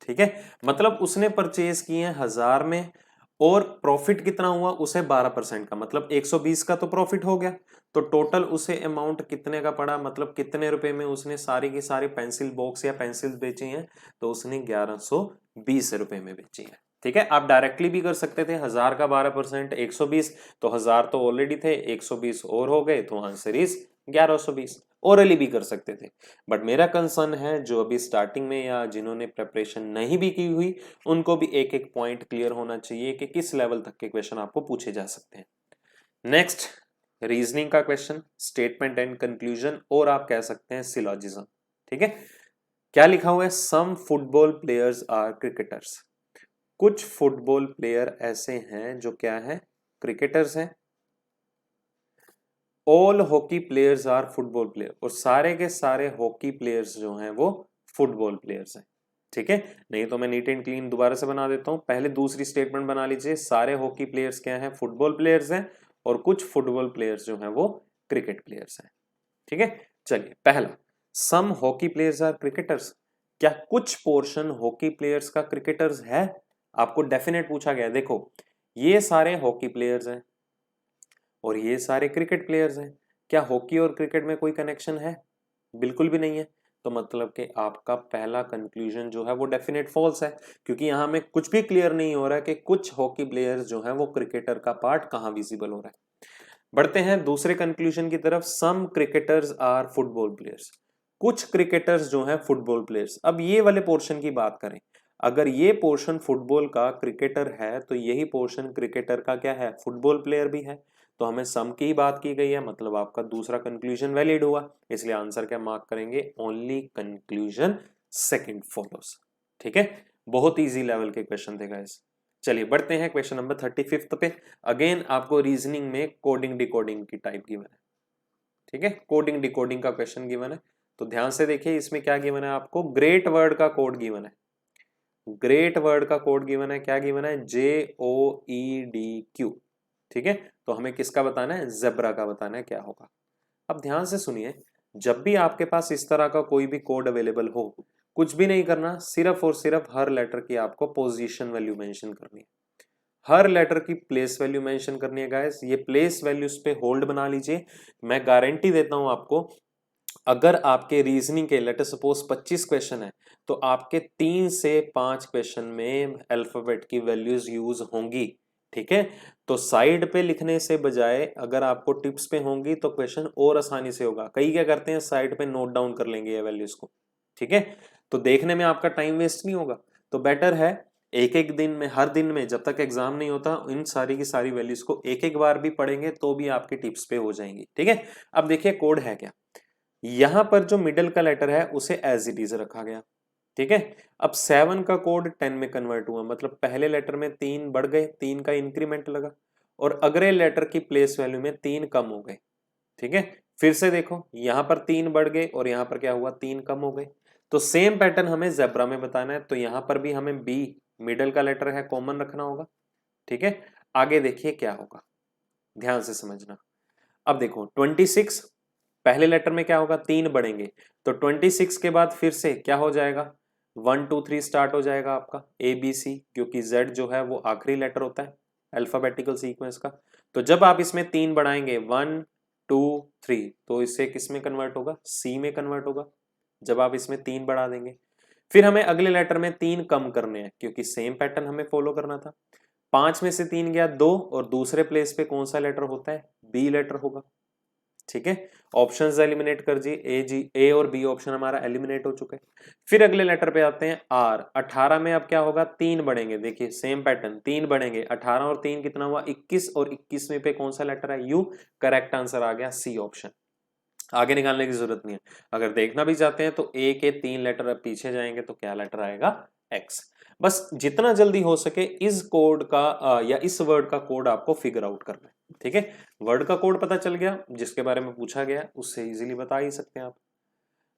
ठीक है, मतलब उसने परचेज किए हैं 1000 में, और प्रॉफिट कितना हुआ उसे 12% का, मतलब 120 का तो प्रॉफिट हो गया। तो टोटल उसे अमाउंट कितने का पड़ा, मतलब कितने रुपए में उसने सारी की सारी पेंसिल बॉक्स या पेंसिल बेची हैं, तो उसने 1120 रुपए में बेची है। ठीक है, आप डायरेक्टली भी कर सकते थे, 1000 का 12% 120, तो 1000 तो ऑलरेडी थे, 120 और हो गए, तो आंसर इज 1120। ओरली भी कर सकते थे, बट मेरा कंसर्न है जो अभी स्टार्टिंग में या जिन्होंने प्रिपरेशन नहीं भी की हुई, उनको भी एक एक पॉइंट क्लियर होना चाहिए कि किस लेवल तक के क्वेश्चन आपको पूछे जा सकते हैं। नेक्स्ट, रीजनिंग का क्वेश्चन, स्टेटमेंट एंड कंक्लूजन, और आप कह सकते हैं सिलॉजिज्म। ठीक है, क्या लिखा हुआ है, some football players are cricketers. कुछ फुटबॉल प्लेयर ऐसे हैं जो क्या है, क्रिकेटर्स हैं। All hockey players are football player, और सारे के सारे हॉकी प्लेयर्स जो हैं वो फुटबॉल प्लेयर्स हैं। ठीक है, नहीं तो मैं नीट एंड क्लीन दोबारा से बना देता हूं, पहले दूसरी स्टेटमेंट बना लीजिए, सारे हॉकी प्लेयर्स क्या हैं, फुटबॉल प्लेयर्स हैं, और कुछ फुटबॉल प्लेयर्स जो हैं वो क्रिकेट प्लेयर्स हैं। ठीक है, चलिए पहला, सम हॉकी प्लेयर्स आर क्रिकेटर्स, क्या कुछ पोर्शन हॉकी प्लेयर्स का क्रिकेटर्स है, आपको डेफिनेट पूछा गया। देखो ये सारे हॉकी प्लेयर्स हैं और ये सारे क्रिकेट प्लेयर्स हैं, क्या हॉकी और क्रिकेट में कोई कनेक्शन है, बिल्कुल भी नहीं है। तो मतलब कि आपका पहला कंक्लूजन जो है वो डेफिनेट फॉल्स है, क्योंकि यहां में कुछ भी क्लियर नहीं हो रहा है कि कुछ हॉकी प्लेयर्स जो है वो क्रिकेटर का पार्ट कहां विजिबल हो रहा है। बढ़ते हैं दूसरे कंक्लूजन की तरफ, सम क्रिकेटर्स आर फुटबॉल प्लेयर्स, कुछ क्रिकेटर्स जो हैं फुटबॉल प्लेयर्स। अब ये वाले पोर्शन की बात करें, अगर ये पोर्शन फुटबॉल का क्रिकेटर है, तो यही पोर्शन क्रिकेटर का क्या है, फुटबॉल प्लेयर भी है। तो हमें सम की ही बात की गई है, मतलब आपका दूसरा कंक्लूजन वैलिड हुआ, इसलिए आंसर क्या मार्क करेंगे, ओनली कंक्लूजन सेकंड फॉलोस। ठीक है, बहुत इजी लेवल के क्वेश्चन थे गाइस। चलिए बढ़ते हैं क्वेश्चन नंबर 35 पे। अगेन आपको रीजनिंग में कोडिंग डिकोडिंग की टाइप गिवन है। ठीक है, कोडिंग डिकोडिंग का क्वेश्चन गिवन है, तो ध्यान से देखिए इसमें क्या गिवन है, आपको ग्रेट वर्ड का कोड गिवन है। ग्रेट वर्ड का कोड गिवन है, क्या गिवन है, JOEDQ। ठीक है, तो हमें किसका बताना है, ज़ेब्रा का बताना है क्या होगा। अब ध्यान से सुनिए, जब भी आपके पास इस तरह का कोई भी कोड अवेलेबल हो, कुछ भी नहीं करना, सिर्फ और सिर्फ हर लेटर की आपको पोजीशन वैल्यू मेंशन करनी है, हर लेटर की प्लेस वैल्यू मेंशन करनी है गाइस। ये प्लेस वैल्यूज पे होल्ड बना लीजिए, मैं गारंटी देता हूं आपको, अगर आपके रीजनिंग के लेट सपोज 25 क्वेश्चन है तो आपके 3 से 5 क्वेश्चन में अल्फाबेट की वैल्यूज यूज होंगी। ठीक है, तो साइड पे लिखने से बजाय अगर आपको टिप्स पे होंगी तो क्वेश्चन और आसानी से होगा। कई क्या करते हैं, साइड पे नोट डाउन कर लेंगे ये वैल्यूज को। ठीक है, तो देखने में आपका टाइम वेस्ट नहीं होगा। तो बेटर है एक एक दिन में, हर दिन में जब तक एग्जाम नहीं होता, इन सारी की सारी वैल्यूज को एक एक बार भी पढ़ेंगे तो भी आपकी टिप्स पे हो जाएंगी। ठीक है, अब देखिए कोड है क्या। यहां पर जो मिडल का लेटर है उसे एज इट इज रखा गया। ठीक है, अब 7 का कोड 10 में कन्वर्ट हुआ, मतलब पहले लेटर में 3 बढ़ गए, 3 का इंक्रीमेंट लगा, और अगले लेटर की प्लेस वैल्यू में 3 कम हो गए। ठीक है, फिर से देखो यहां पर 3 बढ़ गए और यहां पर क्या हुआ, 3 कम हो गए। तो सेम पैटर्न हमें ज़ेब्रा में बताना है, तो यहां पर भी हमें बी मिडल का लेटर है कॉमन रखना होगा। ठीक है, आगे देखिए क्या होगा, ध्यान से समझना। अब देखो 26, पहले लेटर में क्या होगा, 3 बढ़ेंगे, तो 26 के बाद फिर से क्या हो जाएगा, 1 2 3 स्टार्ट हो जाएगा आपका ए बी सी, क्योंकि जेड जो है वो आखिरी लेटर होता है अल्फाबेटिकल सीक्वेंस का। तो जब आप इसमें 3 बढ़ाएंगे 1 2 3, तो इससे किस में कन्वर्ट होगा, सी में कन्वर्ट होगा, जब आप इसमें 3 बढ़ा देंगे। फिर हमें अगले लेटर में 3 कम करने हैं, क्योंकि सेम पैटर्न हमें फॉलो करना था। 5 में से 3 गया 2, और दूसरे प्लेस पे कौन सा लेटर होता है, बी लेटर होगा। ठीक है, ऑप्शंस एलिमिनेट कर दिए, ए और बी ऑप्शन हमारा एलिमिनेट हो चुका है। फिर अगले लेटर पे आते हैं आर। 18 में अब क्या होगा, 3 बढ़ेंगे, देखिए सेम पैटर्न, 3 बढ़ेंगे, 18 और 3 कितना हुआ 21, और 21 पे कौन सा लेटर है, यू। करेक्ट आंसर आ गया सी ऑप्शन। आगे निकालने की जरूरत नहीं है। अगर देखना भी चाहते हैं तो ए के 3 लेटर अब पीछे जाएंगे तो क्या लेटर आएगा, एक्स। बस जितना जल्दी हो सके इस कोड का या इस वर्ड का कोड आपको फिगर आउट करना है। ठीक है, वर्ड का कोड पता चल गया, जिसके बारे में पूछा गया उससे इजीली बता ही सकते हैं आप।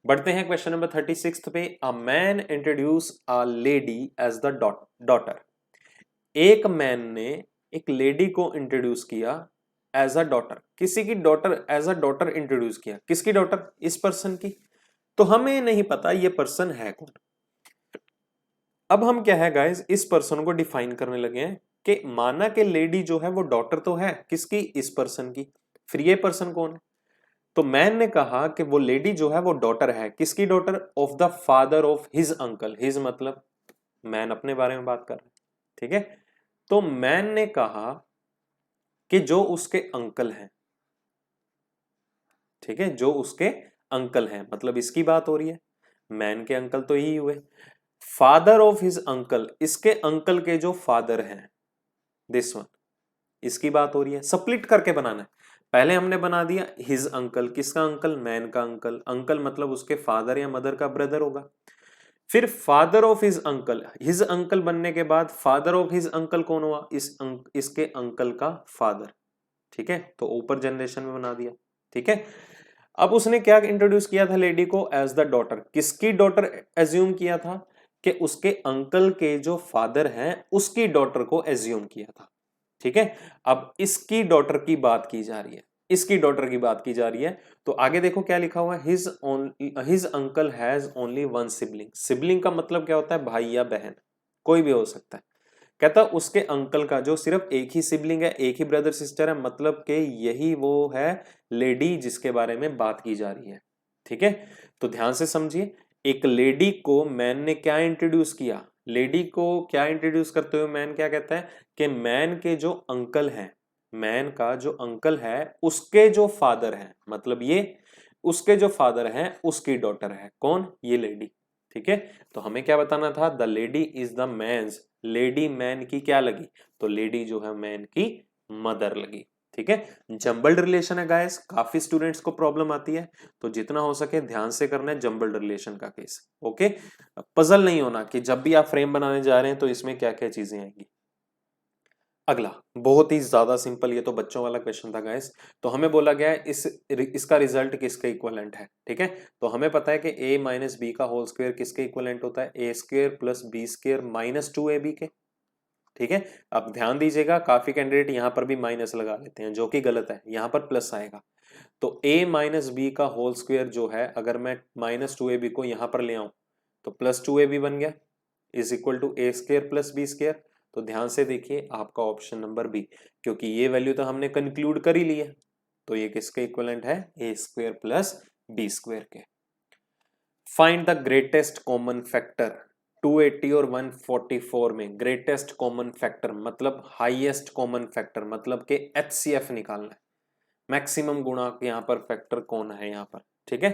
बढ़ते हैं क्वेश्चन नंबर 36 पे। A man introduce a lady as the daughter. एक मैन ने एक लेडी को इंट्रोड्यूस किया एज अ डॉटर, किसी की daughter as a daughter introduce किया, किसकी डॉटर, इस पर्सन की। तो हमें नहीं पता ये पर्सन है कौन। अब हम क्या है गाइस, इस पर्सन को डिफाइन करने लगे हैं कि माना कि लेडी जो है वो डॉटर तो है किसकी, इस पर्सन की। फिर ये पर्सन कौन है, तो मैन ने कहा कि वो लेडी जो है वो डॉटर है, किसकी daughter, of the father of his uncle. His मतलब मैन अपने बारे में बात कर रहे हैं। ठीक है, तो मैन ने कहा कि जो उसके अंकल हैं, ठीक है, जो उसके अंकल हैं, मतलब इसकी बात हो रही है, मैन के अंकल तो यही हुए। फादर ऑफ हिज अंकल, इसके अंकल के जो फादर हैं, दिस वन, इसकी बात हो रही है। स्प्लिट करके बनाना है, पहले हमने बना दिया हिज अंकल, किसका अंकल, मैन का अंकल, अंकल मतलब उसके फादर या मदर का ब्रदर होगा। फिर फादर ऑफ हिज अंकल बनने के बाद फादर ऑफ हिज अंकल कौन हुआ, इसके अंकल का फादर। ठीक है, तो ऊपर जनरेशन में बना दिया। ठीक है, अब उसने क्या इंट्रोड्यूस किया था लेडी को, एज द डॉटर, किसकी डॉटर एज्यूम किया था, कि उसके अंकल के जो फादर हैं उसकी डॉटर को एज्यूम किया था। ठीक है, अब इसकी डॉटर की बात की जा रही है, इसकी डॉटर की बात की जा रही है। तो आगे देखो क्या लिखा हुआ है, his uncle has only one sibling. Sibling का मतलब क्या होता है, भाई या बहन, कोई भी हो सकता है। कहता उसके अंकल का जो सिर्फ एक ही सिबलिंग है, एक ही ब्रदर सिस्टर है, मतलब कि यही वो है लेडी जिसके बारे में बात की जा रही है। ठीक है, तो ध्यान से समझिए, एक लेडी को मैन ने क्या इंट्रोड्यूस किया, लेडी को क्या इंट्रोड्यूस करते हुए मैन क्या कहता है कि मैन के जो अंकल हैं, मैन का जो अंकल है उसके जो फादर हैं, मतलब ये उसके जो फादर हैं उसकी डॉटर है, कौन, ये लेडी। ठीक है, तो हमें क्या बताना था, the lady is the man's, lady man की क्या लगी, तो लेडी जो है मैन की मदर लगी। ठीक है, जंबल्ड रिलेशन है गाइस, काफी स्टूडेंट्स को प्रॉब्लम आती है, तो जितना हो सके ध्यान से करना है जंबल्ड रिलेशन का केस। ओके, पजल नहीं होना कि जब भी आप फ्रेम बनाने जा रहे हैं तो इसमें क्या क्या चीजें आएंगी। अगला बहुत ही ज्यादा सिंपल, ये तो बच्चों वाला क्वेश्चन था गाइस। तो हमें बोला गया है इसका रिजल्ट किसके इक्वलेंट है। ठीक है, तो हमें पता है कि a माइनस बी का होल स्क्वायर किसके इक्वलेंट होता है, A square plus B square minus 2ab के। ठीक है। अब ध्यान दीजिएगा, काफी कैंडिडेट यहाँ पर भी माइनस लगा लेते हैं, जो कि गलत है, यहाँ पर प्लस आएगा। तो a माइनस बी का होल स्क्वायर जो है, अगर मैं माइनस 2ab को यहाँ पर ले आऊं तो प्लस 2ab बन गया, is equal to A square plus B square. तो ध्यान से देखिए आपका ऑप्शन नंबर बी, क्योंकि ये वैल्यू तो हमने कंक्लूड कर ही ली है, तो ये किसके इक्विवेलेंट है, A square plus B square के। Find the greatest common factor. 280 और 144 में ग्रेटेस्ट कॉमन फैक्टर मतलब हाईएस्ट कॉमन फैक्टर मतलब के एचसीएफ निकालना है, मैक्सिमम गुणक यहाँ पर फैक्टर कौन है यहाँ पर, ठीक है।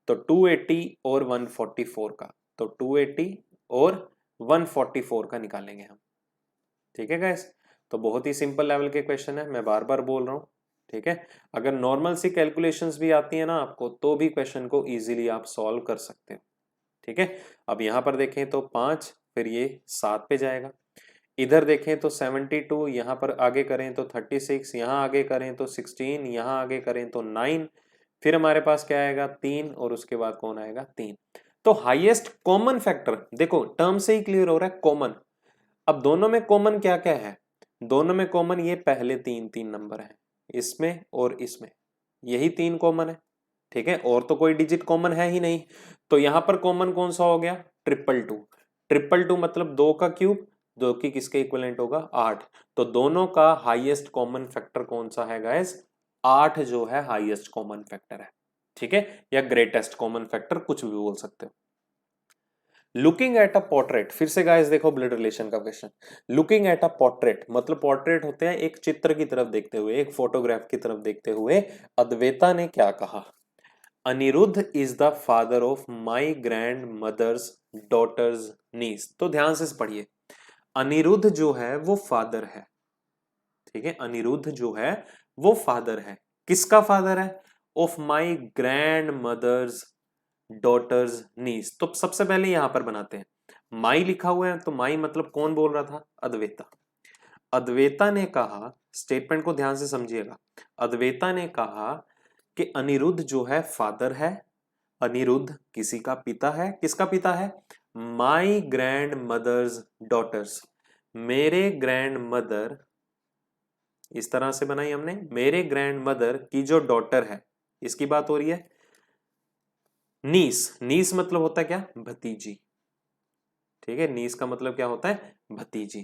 तो 280 और 144 का, तो 280 और 144 का निकालेंगे हम, ठीक है गाइस। तो बहुत ही सिंपल लेवल के क्वेश्चन है, मैं बार बार बोल रहा हूँ, ठीक है। अगर नॉर्मल सी कैलकुलेशंस भी आती है ना आपको, तो भी क्वेश्चन को इजीली आप सॉल्व कर सकते हो, ठीक है। अब यहाँ पर देखें तो 5, फिर ये 7 पे जाएगा। इधर देखें तो 72, यहाँ पर आगे करें तो 36, यहाँ आगे करें तो 16, यहाँ आगे करें तो 9, फिर हमारे पास क्या आएगा 3, और उसके बाद कौन आएगा 3। तो हाईएस्ट कॉमन फैक्टर, देखो टर्म से ही क्लियर हो रहा है कॉमन। अब दोनों में कॉमन क्या क्या है, दोनों में कॉमन ये पहले 3 नंबर है, इसमें और इसमें, यही 3 कॉमन है, ठीक है। और तो कोई डिजिट कॉमन है ही नहीं, तो यहां पर कॉमन कौन सा हो गया, 222। 222 मतलब 2 का क्यूब, जो कि किसके इक्विवेलेंट होगा 8। तो दोनों का हाईएस्ट कॉमन फैक्टर कौन सा है गाइस, 8 जो है हाईएस्ट कॉमन फैक्टर है, ठीक है, या ग्रेटेस्ट कॉमन फैक्टर, कुछ भी बोल सकते हो। लुकिंग एट अ पोर्ट्रेट, फिर से गाइस देखो ब्लड रिलेशन का question. Looking at a portrait मतलब पोर्ट्रेट होते हैं एक चित्र की तरफ देखते हुए, एक फोटोग्राफ की तरफ देखते हुए, अद्वैता ने क्या कहा, Aniruddha is the father of my grandmother's daughter's niece. तो ध्यान से पढ़िए, अनिरुद्ध जो है वो फादर है, ठीक है, अनिरुद्ध जो है वो फादर है, किसका फादर है, of my grandmother's daughter's niece. तो सबसे पहले यहां पर बनाते हैं, माई लिखा हुआ है, तो माई मतलब कौन बोल रहा था, अद्वैता। अद्वैता ने कहा, स्टेटमेंट को ध्यान से समझिएगा, अद्वैता ने कहा कि अनिरुद्ध जो है फादर है, अनिरुद्ध किसी का पिता है, किसका पिता है, माई ग्रैंड मदर्स डॉटर्स, मेरे ग्रैंड मदर, इस तरह से बनाई हमने, मेरे ग्रैंड मदर की जो डॉटर है, इसकी बात हो रही है। नीस, नीस मतलब होता है क्या, भतीजी, ठीक है, नीस का मतलब क्या होता है, भतीजी,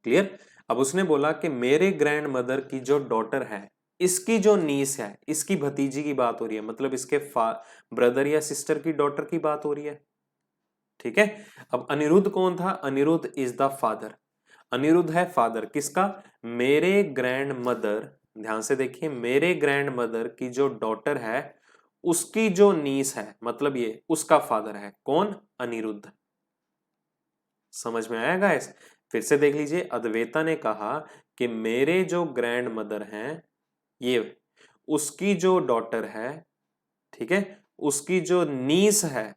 क्लियर। अब उसने बोला कि मेरे ग्रैंड मदर की जो डॉटर है, इसकी जो नीस है, इसकी भतीजी की बात हो रही है, मतलब इसके ब्रदर या सिस्टर की डॉटर की बात हो रही है, ठीक है। अब अनिरुद्ध कौन था, Anirudh is the father, Anirudh है फादर किसका, मेरे ग्रैंड मदर, ध्यान से देखिए, मेरे ग्रैंड मदर की जो डॉटर है, उसकी जो नीस है, मतलब ये उसका फादर है, कौन, अनिरुद्ध। समझ में आया गाइस, फिर से देख लीजिए, अद्वैता ने कहा कि मेरे जो ग्रैंड मदर हैं, ये उसकी जो डॉटर है, ठीक है, उसकी जो नीस है,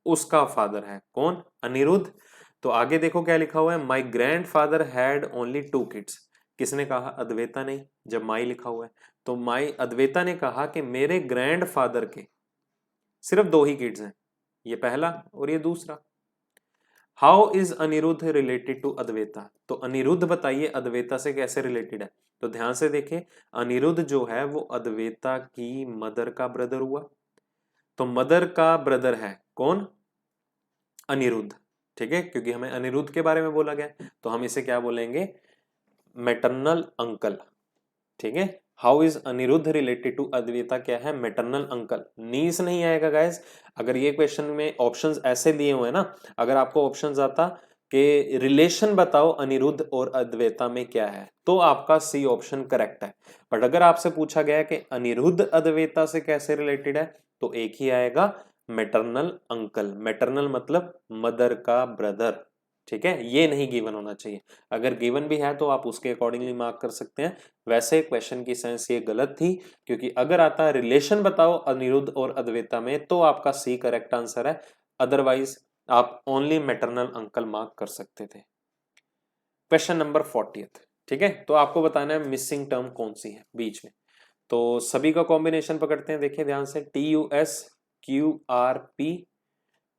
उसका फादर है कौन, अनिरुद्ध। तो आगे देखो क्या लिखा हुआ है, my grand father had only 2 kids, किसने कहा, अद्वैता ने, जब माई लिखा हुआ है, तो माई, अद्वैता ने कहा कि मेरे ग्रैंड फादर के सिर्फ 2 ही किड्स हैं, ये पहला और ये दूसरा। How is Anirudh related to Advaita, तो अनिरुद्ध बताइए अद्वैता से कैसे रिलेटेड है। तो ध्यान से देखिए, अनिरुद्ध जो है वो अद्वैता की मदर का ब्रदर हुआ, तो मदर का ब्रदर है कौन, अनिरुद्ध, ठीक है, क्योंकि हमें अनिरुद्ध के बारे में बोला गया, तो हम इसे क्या बोलेंगे, मैटरनल अंकल, ठीक है। How is Anirudh related to Advaita, क्या है, मैटरनल अंकल, नीस नहीं आएगा गाइस। अगर ये क्वेश्चन में ऑप्शंस ऐसे दिए हुए हैं ना, अगर आपको ऑप्शंस आता कि रिलेशन बताओ अनिरुद्ध और अद्वैता में क्या है, तो आपका सी ऑप्शन करेक्ट है। बट अगर आपसे पूछा गया है कि अनिरुद्ध अद्वैता से कैसे रिलेटेड है, तो एक ही आएगा, मैटरनल अंकल, मैटरनल मतलब मदर का ब्रदर, ठीक है, ये नहीं गिवन होना चाहिए। अगर गिवन भी है तो आप उसके अकॉर्डिंगली मार्क कर सकते हैं। वैसे क्वेश्चन की सेंस ये गलत थी, क्योंकि अगर आता है रिलेशन बताओ अनिरुद्ध और अद्वैता में, तो आपका सी करेक्ट आंसर है, अदरवाइज आप ओनली मैटरनल अंकल मार्क कर सकते थे। क्वेश्चन नंबर 40, ठीक है, तो आपको बताना है मिसिंग टर्म कौन सी है बीच में। तो सभी का कॉम्बिनेशन पकड़ते हैं, देखिए ध्यान से, TUSQRP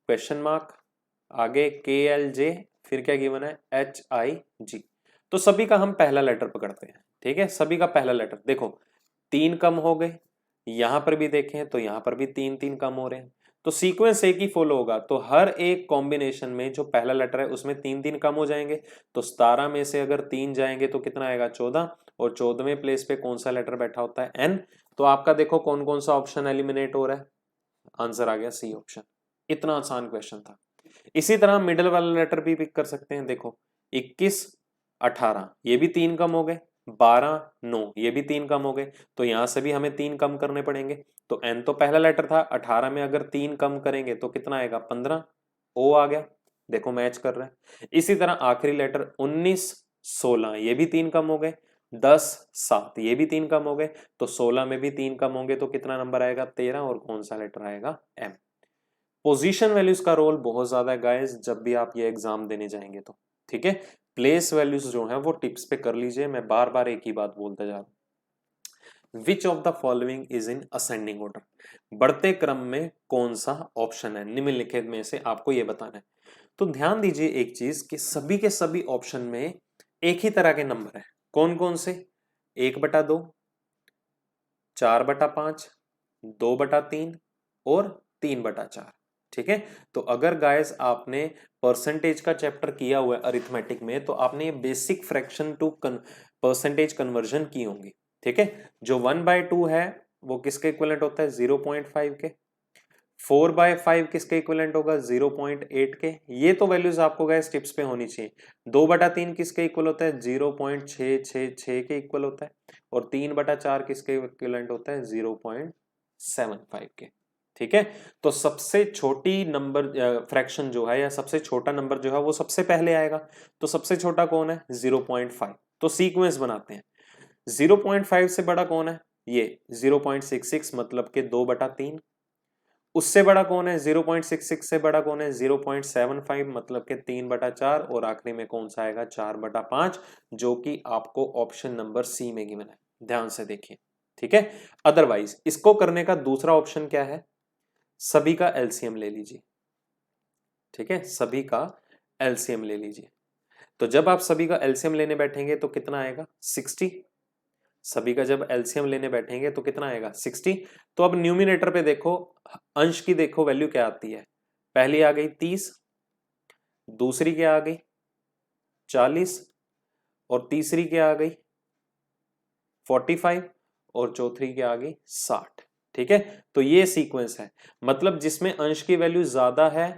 क्वेश्चन मार्क, आगे KLJ फिर क्या गिवन है HIG। तो सभी का हम पहला लेटर पकड़ते हैं, ठीक है, सभी का पहला लेटर। देखो 3 कम हो गए, यहां पर भी देखें तो यहां पर भी 3 कम हो रहे हैं, तो सीक्वेंस एक ही फॉलो होगा। तो हर एक कॉम्बिनेशन में जो पहला लेटर है उसमें 3 कम हो जाएंगे। तो 17 में से अगर 3 जाएंगे तो कितना आएगा 14, और 14वें प्लेस पे कौन सा लेटर बैठा होता है N। तो आपका देखो कौन कौन सा ऑप्शन एलिमिनेट हो रहा है, आंसर आ गया C ऑप्शन। इतना आसान क्वेश्चन था। इसी तरह मिडिल वाला लेटर भी पिक कर सकते हैं। देखो 21 18 ये भी 3 कम हो गए, 12 9 ये भी 3 कम हो गए, तो यहां से भी हमें 3 कम करने पड़ेंगे। तो N तो पहला लेटर था, 18 में अगर 3 कम करेंगे तो कितना आएगा 15, O आ गया। देखो मैच कर रहा है। इसी तरह आखिरी लेटर 19 16 ये भी 3 कम हो गए, 10 7 ये भी 3 कम हो गए, तो 16 में भी 3 कम होंगे तो कितना नंबर आएगा 13, और कौन सा लेटर आएगा M। पोजीशन वैल्यूज का रोल बहुत ज्यादा है गाइस जब भी आप ये एग्जाम देने जाएंगे तो, ठीक है। प्लेस वैल्यूज जो है वो टिप्स पे कर लीजिए, मैं बार बार एक ही बात बोलता जा रहा हूं। Which of the following is in ascending order, बढ़ते क्रम में कौन सा ऑप्शन है निम्नलिखित में से आपको ये बताना है। तो ध्यान दीजिए एक चीज कि सभी के सभी ऑप्शन में एक ही तरह के नंबर है। कौन कौन से, 1/2, 4/5, 2/3 और 3/4, ठीक है। तो अगर गाइस आपने परसेंटेज का चैप्टर किया हुआ है अरिथमेटिक में, तो आपने ये basic fraction to percentage conversion की होंगी, ठीक है। जो 1/2 है वो किसके इक्विवेलेंट होता है 0.5 के, 4/5 किसके इक्विवेलेंट होगा 0.8 के। ये तो वैल्यूज आपको गाइस टिप्स पे होनी चाहिए। 2/3 किसके इक्वल होता है 0.666 के इक्वल होता है, और 3/4 किसके इक्विवेलेंट होता है 0.75 के, ठीक है। तो सबसे छोटी नंबर फ्रैक्शन जो है या सबसे छोटा नंबर जो है वो सबसे पहले आएगा। तो सबसे छोटा कौन है 0.5। तो सीक्वेंस बनाते हैं, 0.5 से बड़ा कौन है ये 0.66 मतलब के 2/3। उससे बड़ा कौन है 0.66 से बड़ा कौन है 0.75 मतलब के 3/4, और आखिरी में कौन सा आएगा 4/5, जो कि आपको ऑप्शन नंबर सी में गिवन है। ध्यान से देखिए, ठीक है। अदरवाइज इसको करने का दूसरा ऑप्शन क्या है, सभी का एलसीएम ले लीजिए, ठीक है, सभी का एलसीएम ले लीजिए। तो जब आप सभी का एलसीएम लेने बैठेंगे तो कितना आएगा 60। सभी का जब एलसीएम लेने बैठेंगे तो कितना आएगा 60। तो अब न्यूमिनेटर पे देखो, अंश की देखो वैल्यू क्या आती है, पहली आ गई 30, दूसरी क्या आ गई 40, और तीसरी क्या आ गई 45, और चौथी क्या आ गई 60, ठीक है। तो ये सीक्वेंस है, मतलब जिसमें अंश की वैल्यू ज्यादा है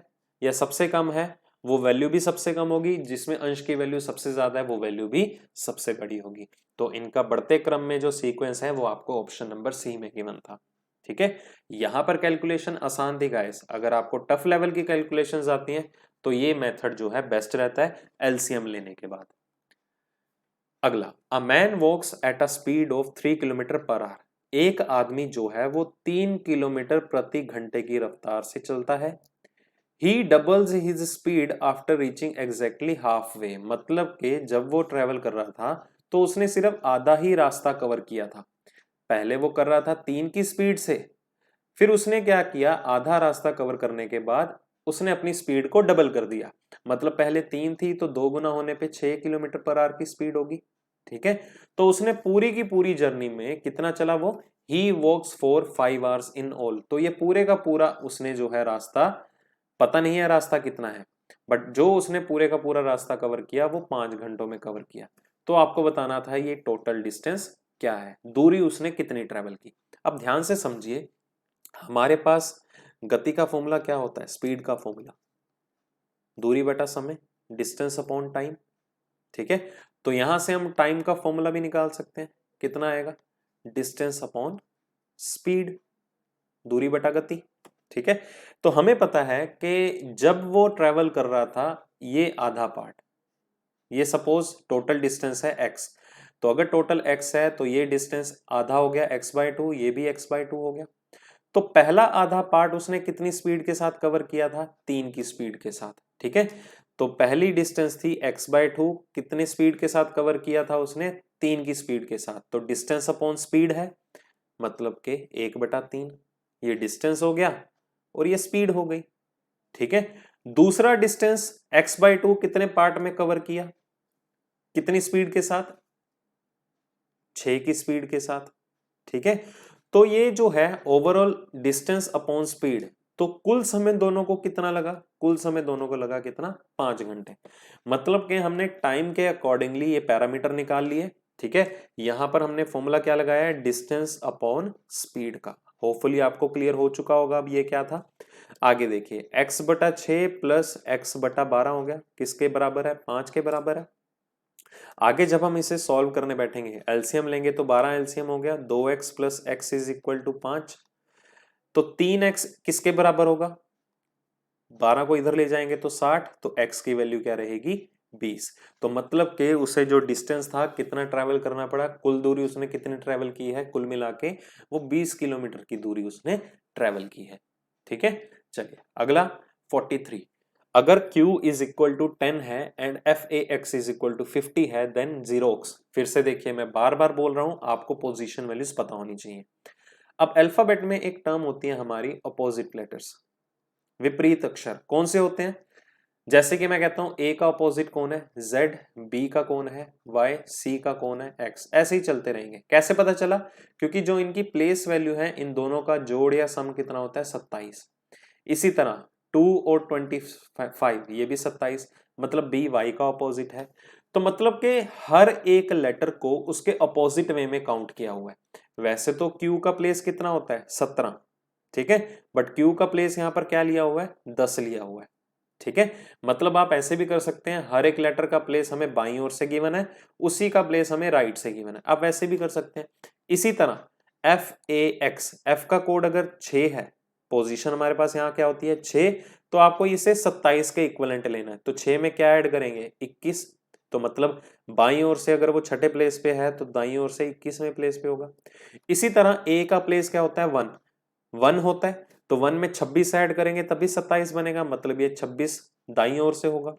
या सबसे कम है वो वैल्यू भी सबसे कम होगी, जिसमें अंश की वैल्यू सबसे ज्यादा है वो वैल्यू भी सबसे बड़ी होगी। तो इनका बढ़ते क्रम में जो सीक्वेंस है वो आपको ऑप्शन नंबर सी में गिवन था, ठीक है। यहां पर कैलकुलेशन आसान थी गाइस, अगर आपको टफ लेवल की कैलकुलेशंस आती हैं तो ये मेथड जो है बेस्ट रहता है एलसीएम लेने के बाद। अगला, a man walks at a speed of 3 kilometre per hour, एक आदमी जो है वो 3 किलोमीटर प्रति घंटे की रफ्तार से चलता है। He doubles his speed after reaching exactly halfway, मतलब कि जब वो ट्रेवल कर रहा था तो उसने सिर्फ आधा ही रास्ता कवर किया था। पहले वो कर रहा था 3 की स्पीड से, फिर उसने क्या किया आधा रास्ता कवर करने के बाद उसने अपनी स्पीड को डबल कर दिया। मतलब पहले 3 थी तो 2 गुना होने पे 6 किलोमीटर पर आवर की स्पीड होगी, ठीक है। तो उसने पूरी की पूरी जर्नी में कितना चला वो, ही वॉक्स फॉर 5 आवर्स इन ऑल। तो ये पूरे का पूरा उसने जो है रास्ता, पता नहीं है रास्ता कितना है, बट जो उसने पूरे का पूरा रास्ता कवर किया वो 5 घंटों में कवर किया। तो आपको बताना था ये टोटल डिस्टेंस क्या है, दूरी उसने कितनी ट्रेवल की। अब ध्यान से समझिए, हमारे पास गति का फॉर्मूला क्या होता है, स्पीड का फॉर्मूला दूरी बटा समय, डिस्टेंस अपॉन टाइम, ठीक है। तो यहां से हम टाइम का फॉर्मूला भी निकाल सकते हैं, कितना आएगा डिस्टेंस अपॉन स्पीड, दूरी बटा गति, ठीक है। तो हमें पता है कि जब वो ट्रेवल कर रहा था ये आधा पार्ट, ये सपोज टोटल डिस्टेंस है x, तो अगर टोटल x है तो ये डिस्टेंस आधा हो गया x/2, ये भी x/2 हो गया। तो पहला आधा पार्ट उसने कितनी स्पीड के साथ कवर किया था 3 की स्पीड के साथ, ठीक है। तो पहली डिस्टेंस थी x/2, कितनी स्पीड के साथ कवर किया था उसने 3 की स्पीड के साथ, तो डिस्टेंस अपॉन स्पीड है, मतलब के 1/3, ये डिस्टेंस हो गया और ये स्पीड हो गई, ठीक है। दूसरा डिस्टेंस x/2 कितने पार्ट में कवर किया, कितनी स्पीड के साथ, 6 की स्पीड के साथ। ठीक है, तो ये जो है ओवरऑल डिस्टेंस अपॉन स्पीड, तो कुल समय दोनों को कितना लगा, कुल समय दोनों को लगा कितना, 5 घंटे। मतलब कि हमने टाइम के अकॉर्डिंगली ये पैरामीटर निकाल लिए। ठीक है, यहां पर हमने फॉर्मूला क्या लगाया है, डिस्टेंस अपॉन स्पीड का। होपफुली आपको क्लियर हो चुका होगा अब ये क्या था। आगे देखिए, x/6 प्लस x/12 हो गया, किसके बराबर है, 5 के बराबर है। आगे जब हम इसे सॉल्व करने बैठेंगे, एलसीएम लेंगे तो 12 एलसीएम हो गया, 2x plus x is equal to 5। तो 3x किसके बराबर होगा, 12 को इधर ले जाएंगे तो 60, तो x की वैल्यू क्या रहेगी, 20। तो मतलब कि उसे जो डिस्टेंस था कितना ट्रैवल करना पड़ा, कुल दूरी उसने कितनी ट्रैवल की है, कुल मिला के वो 20 किलोमीटर की दूरी उसने ट्रैवल की है। ठीक है, चलिए अगला 43। अगर Q इज इक्वल टू 10 है and FAX is equal to 50 है, देन जीरोक्स। फिर से देखिए, मैं बार बार बोल रहा हूं, आपको पोजीशन वैल्यूज पता होनी चाहिए। अब अल्फाबेट में एक टर्म होती है हमारी अपोजिट लेटर्स, विपरीत अक्षर। कौन से होते हैं, जैसे कि मैं कहता हूं ए का अपोजिट कौन है, Z, B का कौन है Y, C का कौन है X, ऐसे ही चलते रहेंगे। कैसे पता चला, क्योंकि जो इनकी प्लेस वैल्यू है, इन दोनों का जोड़ या सम कितना होता है, 27। इसी तरह 2 और 25 ये भी 27, मतलब B Y का अपोजिट है। तो मतलब कि हर एक लेटर को उसके अपोजिट वे में काउंट किया हुआ है। वैसे तो Q का प्लेस कितना होता है, 17। ठीक है, बट Q का प्लेस यहां पर क्या लिया हुआ है, 10 लिया हुआ है। ठीक है, मतलब आप ऐसे भी कर सकते हैं, हर एक लेटर का प्लेस हमें बाईं ओर से गिवन है, उसी का प्लेस हमें राइट से गिवन है, आप वैसे भी कर सकते हैं। इसी तरह FAX, F का कोड अगर 6 है, पोजीशन हमारे पास यहाँ क्या होती है, 6, तो आपको इसे 27 के इक्विवेलेंट लेना है। तो 6 में क्या ऐड करेंगे, 21। तो मतलब बाईं ओर से अगर वो छठे प्लेस पे है तो दाईं ओर से 21वें प्लेस पे होगा। इसी तरह A का प्लेस क्या होता है, 1, 1 होता है, तो 1 में 26 ऐड करेंगे तभी 27 बनेगा, मतलब ये 26 दाईं ओर से होगा।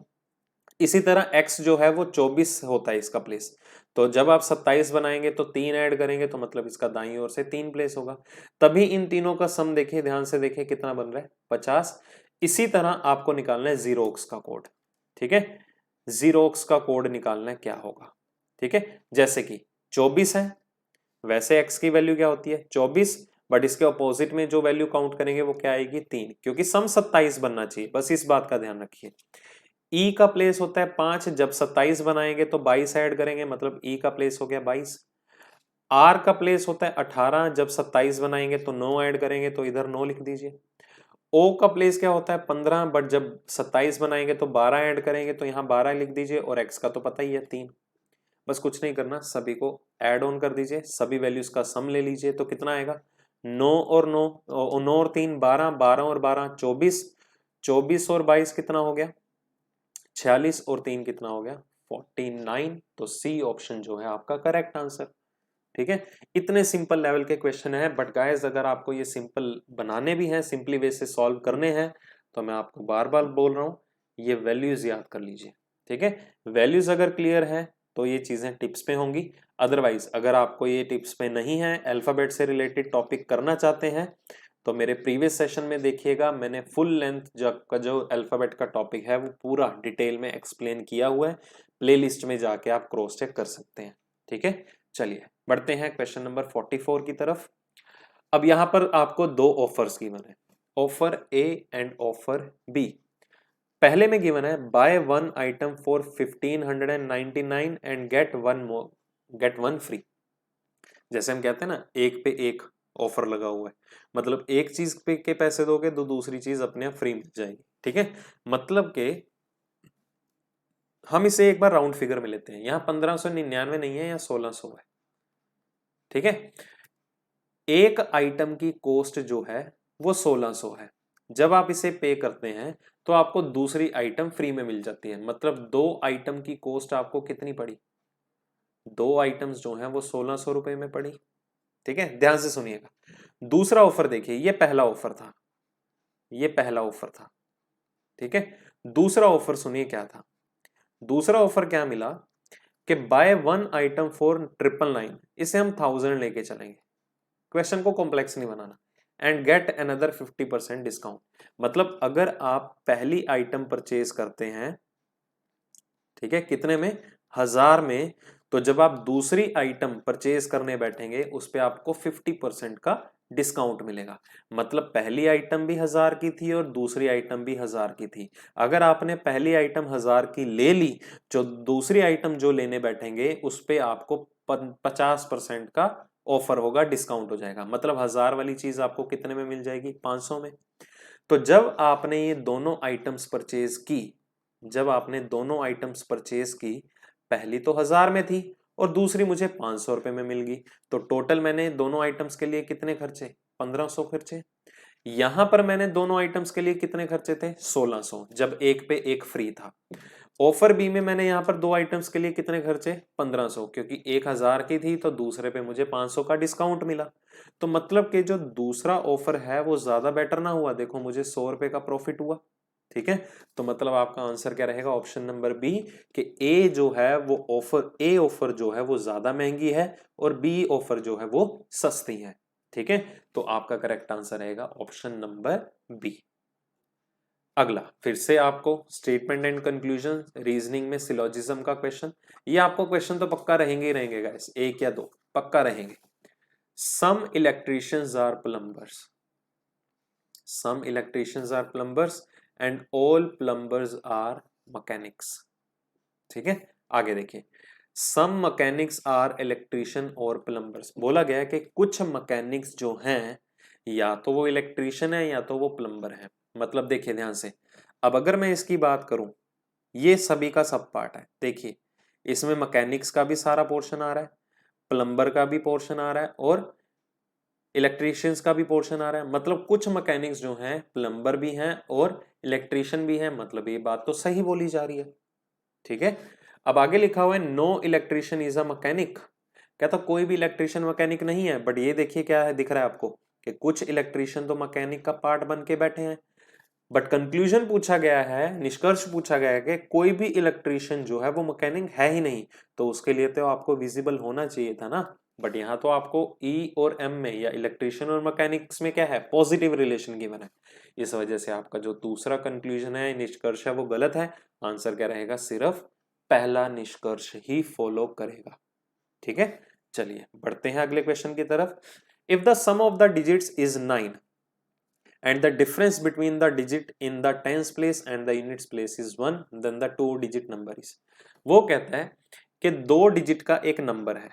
इसी तरह x जो है वो 24 होता है इसका प्लेस, तो जब आप 27 बनाएंगे तो 3 ऐड करेंगे, तो मतलब इसका दाईं ओर से 3 प्लेस होगा। तभी इन तीनों का सम देखिए, ध्यान से देखिए कितना बन रहा है, 50। इसी तरह आपको निकालना है जीरोक्स का कोड। ठीक है, जीरोक्स का कोड निकालना है, क्या होगा। ठीक है, जैसे कि 24 है, वैसे x की वैल्यू क्या होती है, 24, बट इसके ऑपोजिट में जो वैल्यू काउंट करेंगे वो क्या आएगी, 3, क्योंकि सम 27 बनना चाहिए, बस इस बात का ध्यान रखिए। ई का प्लेस होता है 5, जब 27 बनाएंगे तो 22 ऐड करेंगे, मतलब ई का प्लेस हो गया 22। आर का प्लेस होता है 18, जब 27 बनाएंगे तो 9 ऐड करेंगे, तो इधर 9 लिख दीजिए। ओ का प्लेस क्या होता है 15, बट जब 27 बनाएंगे तो 12 ऐड करेंगे, तो यहाँ 12 लिख दीजिए, और एक्स का तो पता ही है 3। बस कुछ नहीं करना, सभी को ऐड ऑन कर दीजिए, सभी वैल्यूज का सम ले लीजिए, तो कितना आएगा, 9 और 9, 9 और 3 12, 12 और 12 24, 24 और 22 कितना हो गया, 46, और 3 कितना हो गया, 49। तो सी ऑप्शन जो है आपका करेक्ट आंसर। ठीक है, इतने सिंपल लेवल के क्वेश्चन है, बट गाइस अगर आपको ये सिंपल बनाने भी हैं, सिंपली वे से सॉल्व करने हैं, तो मैं आपको बार बार बोल रहा हूं, ये वैल्यूज याद कर लीजिए। ठीक है, वैल्यूज अगर क्लियर है तो ये चीजें टिप्स पे होंगी। अदरवाइज अगर आपको ये टिप्स पे नहीं है, अल्फाबेट से रिलेटेड टॉपिक करना चाहते हैं, तो मेरे प्रीवियस सेशन में देखिएगा, मैंने फुल लेंथ का जो अल्फाबेट का टॉपिक है वो पूरा डिटेल में एक्सप्लेन किया हुआ है, प्लेलिस्ट में जाके आप क्रॉस चेक कर सकते हैं। ठीक है, चलिए बढ़ते हैं क्वेश्चन नंबर 44 की तरफ। अब यहां पर आपको दो ऑफर्स गिवन है, offer A and offer B. पहले में गिवन है buy one item for 1599 and get one free. जैसे हम कहते हैं ना, एक पे एक ऑफर लगा हुआ है, मतलब एक चीज पे के पैसे दोगे तो दूसरी चीज अपने आप फ्री मिल जाएगी। ठीक है, मतलब के हम इसे एक बार राउंड फिगर में लेते हैं, यहाँ 1599 नहीं है, यहाँ 1600 है। ठीक है, एक आइटम की कॉस्ट जो है वो 1600 है, जब आप इसे पे करते हैं तो आपको दूसरी आइटम फ्री में मिल जाती है, मतलब दो आइटम की कॉस्ट आपको कितनी पड़ी, दो आइटम्स जो हैं वो 1600 रुपए में पड़ी। ठीक है, ध्यान से सुनिएगा। दूसरा ऑफर देखिए, ये पहला ऑफर था, ये पहला ऑफर था। ठीक है, दूसरा ऑफर सुनिए क्या था, दूसरा ऑफर क्या मिला कि बाय वन आइटम फॉर 999, इसे हम 1000 लेके चलेंगे, क्वेश्चन को कॉम्प्लेक्स नहीं बनाना। And get another 50% discount. मतलब अगर आप पहली आइटम परचेज करते हैं, ठीक है, कितने में, 1000 में, तो जब आप दूसरी आइटम परचेज करने बैठेंगे उस पे आपको 50% का डिस्काउंट मिलेगा। मतलब पहली आइटम भी 1000 की थी और दूसरी आइटम भी 1000 की थी। अगर आपने पहली आइटम 1000 की ले ली, जो दूसरी आइटम जो लेने बैठेंगे उस पे आपको 50% का ऑफर होगा, डिस्काउंट हो जाएगा। मतलब 1000 वाली चीज आपको कितने में मिल जाएगी, 500 में। तो जब आपने ये दोनों आइटम्स परचेज की, जब आपने दोनों आइटम्स परचेज की, पहली तो 1000 में थी और दूसरी मुझे 500 रुपए में मिल गई, तो टोटल मैंने दोनों आइटम्स के लिए कितने खर्चे, 1500 खर्चे। यहां पर मैंने दोनों आइटम्स के लिए कितने खर्चे थे, 1600, जब एक पे एक फ्री था। ऑफर बी में मैंने यहाँ पर दो आइटम्स के लिए कितने खर्चे, 1500, क्योंकि एक 1000 की थी तो दूसरे पे मुझे 500 का डिस्काउंट मिला। तो मतलब कि जो दूसरा ऑफर है वो ज्यादा बेटर ना हुआ, देखो मुझे 100 रुपए का प्रॉफिट हुआ। ठीक है, तो मतलब आपका आंसर क्या रहेगा, ऑप्शन नंबर बी, कि ए जो है वो ऑफर, ए ऑफर जो है वो ज्यादा महंगी है और बी ऑफर जो है वो सस्ती है। ठीक है, तो आपका करेक्ट आंसर रहेगा ऑप्शन नंबर बी। अगला फिर से आपको स्टेटमेंट एंड कंक्लूजन रीजनिंग में सिलोजिज्म का क्वेश्चन। ये आपको क्वेश्चन तो पक्का रहेंगे ही रहेंगे गाइस, एक या दो पक्का रहेंगे। Some electricians are plumbers, some electricians are plumbers and all plumbers are mechanics. ठीक है, आगे देखिए, सम मैकेनिक्स आर इलेक्ट्रिशियन और प्लम्बर्स। बोला गया है कि कुछ मैकेनिक्स जो हैं या तो वो इलेक्ट्रिशियन है या तो वो प्लम्बर है। मतलब देखिए ध्यान से, अब अगर मैं इसकी बात करूं, ये सभी का सब पार्ट है। देखिए इसमें मैकेनिक्स का भी सारा पोर्शन आ रहा है, प्लम्बर का भी पोर्शन आ रहा है और इलेक्ट्रिशियंस का भी पोर्शन आ रहा है। मतलब कुछ मैकेनिक्स जो हैं प्लम्बर भी हैं और इलेक्ट्रिशियन भी हैं। मतलब ये बात तो सही बोली जा रही है। ठीक है, अब आगे लिखा हुआ है no electrician is a mechanic. क्या तो कोई भी इलेक्ट्रिशियन मैकेनिक नहीं है, बट ये देखिए क्या है दिख रहा है आपको कि कुछ इलेक्ट्रिशियन तो मैकेनिक का पार्ट बन के बैठे हैं। बट कंक्लूजन पूछा गया है, निष्कर्ष पूछा गया है कि कोई भी इलेक्ट्रिशियन जो है वो मैकेनिक है ही नहीं। तो उसके लिए तो आपको विजिबल होना चाहिए था ना। बट यहाँ तो आपको ई और एम में या इलेक्ट्रिशियन और मैकेनिक्स में क्या है, पॉजिटिव रिलेशन गिवन है। इस वजह से आपका जो दूसरा कंक्लूजन है, निष्कर्ष है, वो गलत है। आंसर क्या रहेगा, सिर्फ पहला निष्कर्ष ही फॉलो करेगा। ठीक है, चलिए बढ़ते हैं अगले क्वेश्चन की तरफ। If the sum of the digits is 9 and the difference between the digit in the tens place and the units place is 1, then the two digit number is। वो कहता है कि दो डिजिट का एक नंबर है।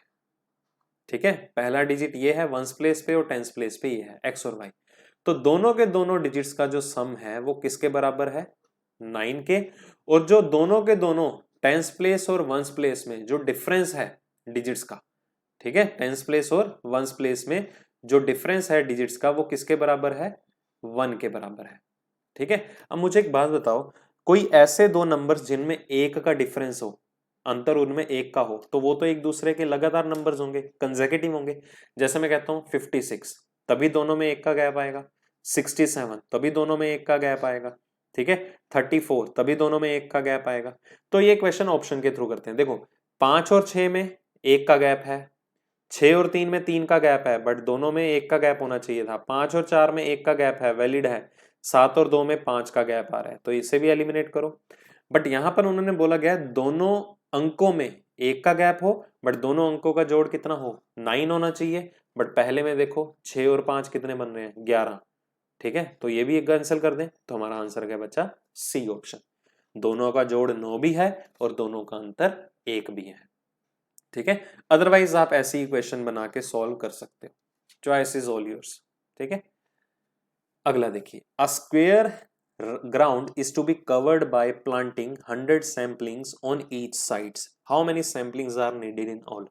ठीक है, पहला डिजिट ये है वंस प्लेस पे और टेंस प्लेस पे ये है एक्स और वाई। तो दोनों के दोनों डिजिट्स का जो सम है वो किसके बराबर है, 9 के। और जो दोनों के दोनों टेंस प्लेस और वंस प्लेस में जो डिफरेंस है डिजिट्स का, ठीक है, टेंस प्लेस और वंस प्लेस में जो डिफरेंस है डिजिट्स का वो किसके बराबर है, 1 के बराबर है। ठीक है, अब मुझे एक बात बताओ, कोई ऐसे दो नंबर्स जिनमें एक का डिफरेंस हो, अंतर उनमें एक का हो, तो वो तो एक दूसरे के लगातार नंबर्स होंगे, कंसेक्यूटिव होंगे। जैसे मैं कहता हूं 56, तभी दोनों में एक का गैप आएगा। 67, तभी दोनों में एक का गैप आएगा। ठीक है, 34, तभी दोनों में एक का गैप आएगा। तो ये क्वेश्चन ऑप्शन के थ्रू करते हैं। देखो 5 और 6 में एक का गैप है, 6 और 3 में 3 का गैप है, बट दोनों में एक का गैप होना चाहिए था। 5 और 4 में एक का गैप है, वैलिड है। 7 और 2 में 5 का गैप आ रहा है, तो इसे भी एलिमिनेट करो। बट यहां पर उन्होंने बोला गया दोनों अंकों में एक का गैप हो, बट दोनों अंकों का जोड़ कितना हो, 9 होना चाहिए। बट पहले में देखो 6 और 5 कितने बन रहे हैं, 11। ठीक है, तो ये भी एक कैंसिल कर दें, तो हमारा आंसर क्या बचा, सी ऑप्शन। दोनों का जोड़ 9 भी है और दोनों का अंतर 1 भी है। ठीक है, अदरवाइज आप ऐसे ही क्वेश्चन बना के सॉल्व कर सकते हो। Choice is all yours. ठीक है, अगला देखिए, a square ground is to be covered by planting 100 samplings on each sides, how many samplings are needed in all.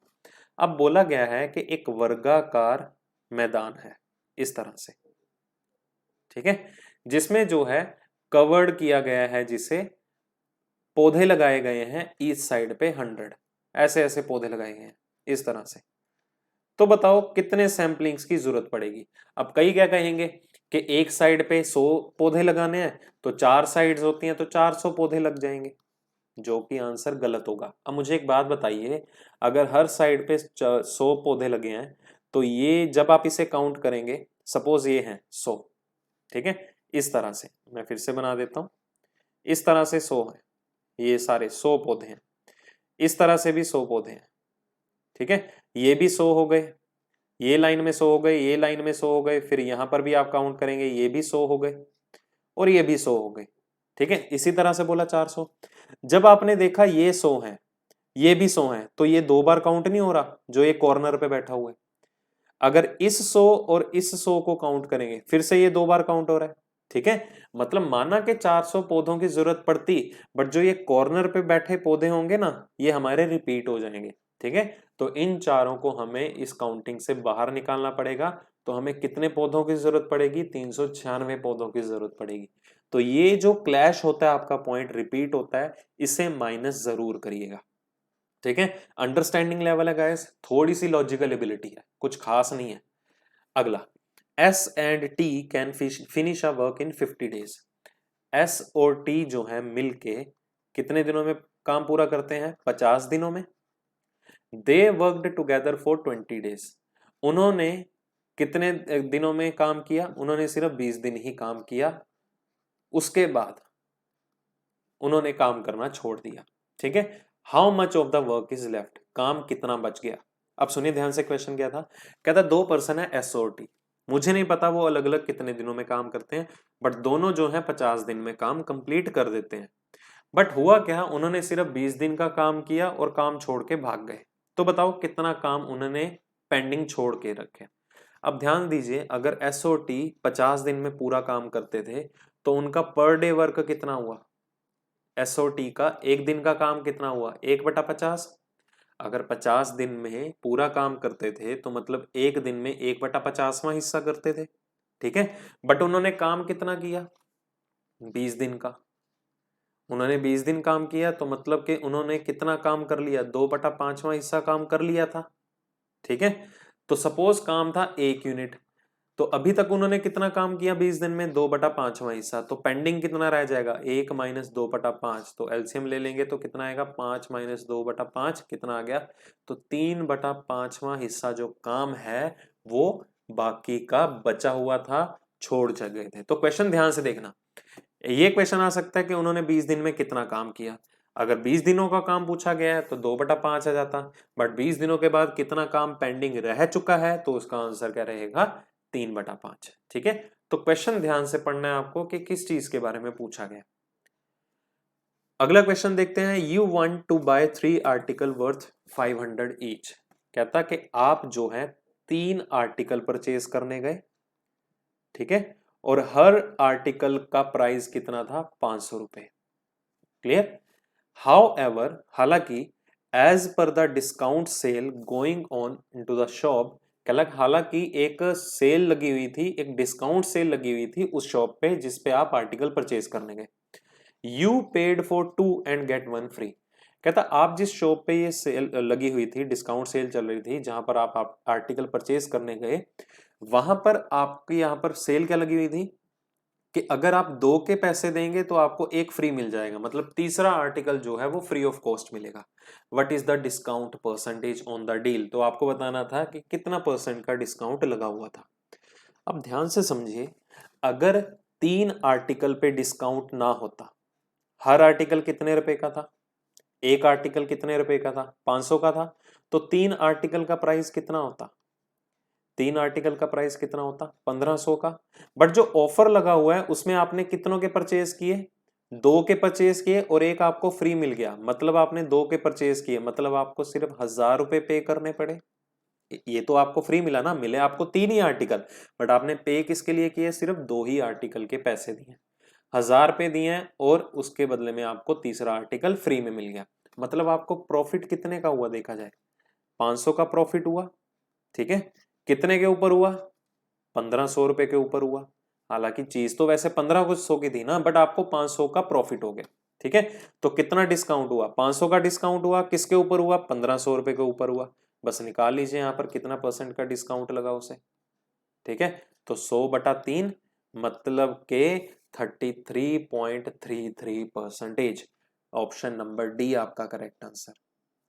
अब बोला गया है कि एक वर्गाकार मैदान है इस तरह से, ठीक है, जिसमें जो है कवर्ड किया गया है, जिसे पौधे लगाए गए हैं ईच साइड पे 100, ऐसे ऐसे पौधे लगाए गए हैं इस तरह से। तो बताओ कितने सैम्पलिंग्स की जरूरत पड़ेगी। अब कई क्या कहेंगे कि एक साइड पे 100 पौधे लगाने हैं, तो 4 साइड्स होती हैं तो 400 पौधे लग जाएंगे, जो कि आंसर गलत होगा। अब मुझे एक बात बताइए, अगर हर साइड पे 100 पौधे लगे हैं, तो ये जब आप इसे काउंट करेंगे सपोज ये है 100, ठीक है। इस तरह से मैं फिर से बना देता हूं, इस तरह से 100 है, ये सारे 100 पौधे हैं, इस तरह से भी 100 पौधे हैं, ठीक है। ये भी 100 हो गए, ये लाइन में 100 हो गए, ये लाइन में 100 हो गए, फिर यहां पर भी आप काउंट करेंगे, ये भी 100 हो गए और ये भी 100 हो गए, ठीक है। इसी तरह से बोला 400। जब आपने देखा ये 100 है, ये भी 100 है, तो ये 2 बार काउंट नहीं हो रहा जो ये कॉर्नर पे बैठा हुआ है। अगर इस 100 और इस 100 को काउंट करेंगे, फिर से ये 2 बार काउंट हो रहा है, ठीक है। मतलब माना कि 400 पौधों की जरूरत पड़ती, बट जो ये कॉर्नर पे बैठे पौधे होंगे ना, ये हमारे रिपीट हो जाएंगे, ठीक है। तो इन चारों को हमें इस काउंटिंग से बाहर निकालना पड़ेगा। तो हमें कितने पौधों की जरूरत पड़ेगी? 396 पौधों की जरूरत पड़ेगी। तो ये जो क्लैश होता है, आपका पॉइंट रिपीट होता है, इसे माइनस जरूर करिएगा, ठीक है। अंडरस्टैंडिंग लेवल है गाइस, थोड़ी सी लॉजिकल एबिलिटी है, कुछ खास नहीं है। अगला, S and T can finish a work in 50 days. S और T जो है मिलके कितने दिनों में काम पूरा करते हैं? 50 दिनों में। They worked together for 20 days. उन्होंने कितने दिनों में काम किया? उन्होंने सिर्फ 20 दिन ही काम किया, उसके बाद उन्होंने काम करना छोड़ दिया, ठीक है। How much of the work is left? काम कितना बच गया? अब सुनिए ध्यान से, क्वेश्चन क्या था। कहता 2 पर्सन है S और T, मुझे नहीं पता वो अलग अलग कितने दिनों में काम करते हैं, बट दोनों जो है 50 दिन में काम कंप्लीट कर देते हैं। बट हुआ क्या, उन्होंने सिर्फ 20 दिन का काम किया और काम छोड़ के भाग गए। तो बताओ कितना काम उन्होंने पेंडिंग छोड़ के रखे। अब ध्यान दीजिए, अगर S और T 50 दिन में पूरा काम करते थे, तो उनका पर डे वर्क कितना हुआ? S और T का एक दिन का काम कितना हुआ? 1/50। अगर 50 दिन में पूरा काम करते थे, तो मतलब एक दिन में 1/50वां हिस्सा करते थे, ठीक है। बट उन्होंने काम कितना किया? 20 दिन का। उन्होंने 20 दिन काम किया, तो मतलब कि उन्होंने कितना काम कर लिया? 2/5वां हिस्सा काम कर लिया था, ठीक है। तो सपोज काम था 1 यूनिट, तो अभी तक उन्होंने कितना काम किया 20 दिन में? 2/5वां हिस्सा। तो पेंडिंग कितना रह जाएगा? 1 माइनस 2/5। तो एलसीएम ले लेंगे तो कितना आएगा? 5 माइनस 2/5 कितना आ गया? तो 3/5वां हिस्सा जो काम है वो बाकी का बचा हुआ था, छोड़ गए थे। तो क्वेश्चन ध्यान से देखना, ये क्वेश्चन आ सकता है कि उन्होंने 20 दिन में कितना काम किया। अगर 20 दिनों का काम पूछा गया है तो 2/5 आ जाता, बट 20 दिनों के बाद कितना काम पेंडिंग रह चुका है, तो उसका आंसर क्या रहेगा? 3/5, ठीक है। तो क्वेश्चन ध्यान से पढ़ना है आपको कि किस चीज के बारे में पूछा गया। अगला क्वेश्चन देखते हैं। You want to buy 3 article worth 500 each. कहता कि आप जो है 3 आर्टिकल परचेज करने गए, ठीक है, और हर आर्टिकल का प्राइस कितना था? 500 रुपए। क्लियर? हाउ एवर, हालांकि, as per the discount sale going on into the shop, हालांकि एक सेल लगी हुई थी, एक डिस्काउंट सेल लगी हुई थी उस शॉप पे जिसपे आप आर्टिकल परचेज करने गए। You paid for 2 and get 1 free. कहता आप जिस शॉप पे ये सेल लगी हुई थी, डिस्काउंट सेल चल रही थी, जहां पर आप आर्टिकल परचेज करने गए, वहां पर आपकी यहाँ पर सेल क्या लगी हुई थी कि अगर आप 2 के पैसे देंगे तो आपको 1 फ्री मिल जाएगा, मतलब तीसरा आर्टिकल जो है वो फ्री ऑफ कॉस्ट मिलेगा। What is the discount percentage on the deal? तो आपको बताना था कि कितना परसेंट का डिस्काउंट लगा हुआ था। अब ध्यान से समझिए, अगर 3 आर्टिकल पे डिस्काउंट ना होता, हर आर्टिकल कितने रुपए का था? एक आर्टिकल कितने रुपए का था? 500 का था। तो 3 आर्टिकल का प्राइस कितना होता? 3 आर्टिकल का प्राइस कितना होता? 1500 का। बट जो ऑफर लगा हुआ है उसमें आपने कितनों के परचेज किए? 2 के परचेज किए और एक आपको फ्री मिल गया, मतलब आपने 2 के परचेज किए, मतलब आपको सिर्फ 1000 रुपए पे करने पड़े। ये तो आपको फ्री मिला ना, मिले आपको 3 ही आर्टिकल, बट आपने पे किसके लिए किए? सिर्फ 2 ही आर्टिकल के पैसे दिए, 1000 पे दिए हैं, और उसके बदले में आपको तीसरा आर्टिकल फ्री में मिल गया। मतलब आपको प्रॉफिट कितने का हुआ देखा जाए? 500 का प्रॉफिट हुआ, ठीक है। कितने के ऊपर हुआ? 1500 रुपए के ऊपर हुआ। हालांकि चीज तो वैसे 1500 की थी ना, बट आपको 500 का प्रॉफिट हो गया, ठीक है। तो कितना डिस्काउंट हुआ? 500 का डिस्काउंट हुआ, किसके ऊपर हुआ? 1500 रुपए के ऊपर हुआ। बस निकाल लीजिए यहाँ पर कितना परसेंट का डिस्काउंट लगा उसे, ठीक है। तो 100/3 मतलब के 33.33%। ऑप्शन नंबर डी आपका करेक्ट आंसर।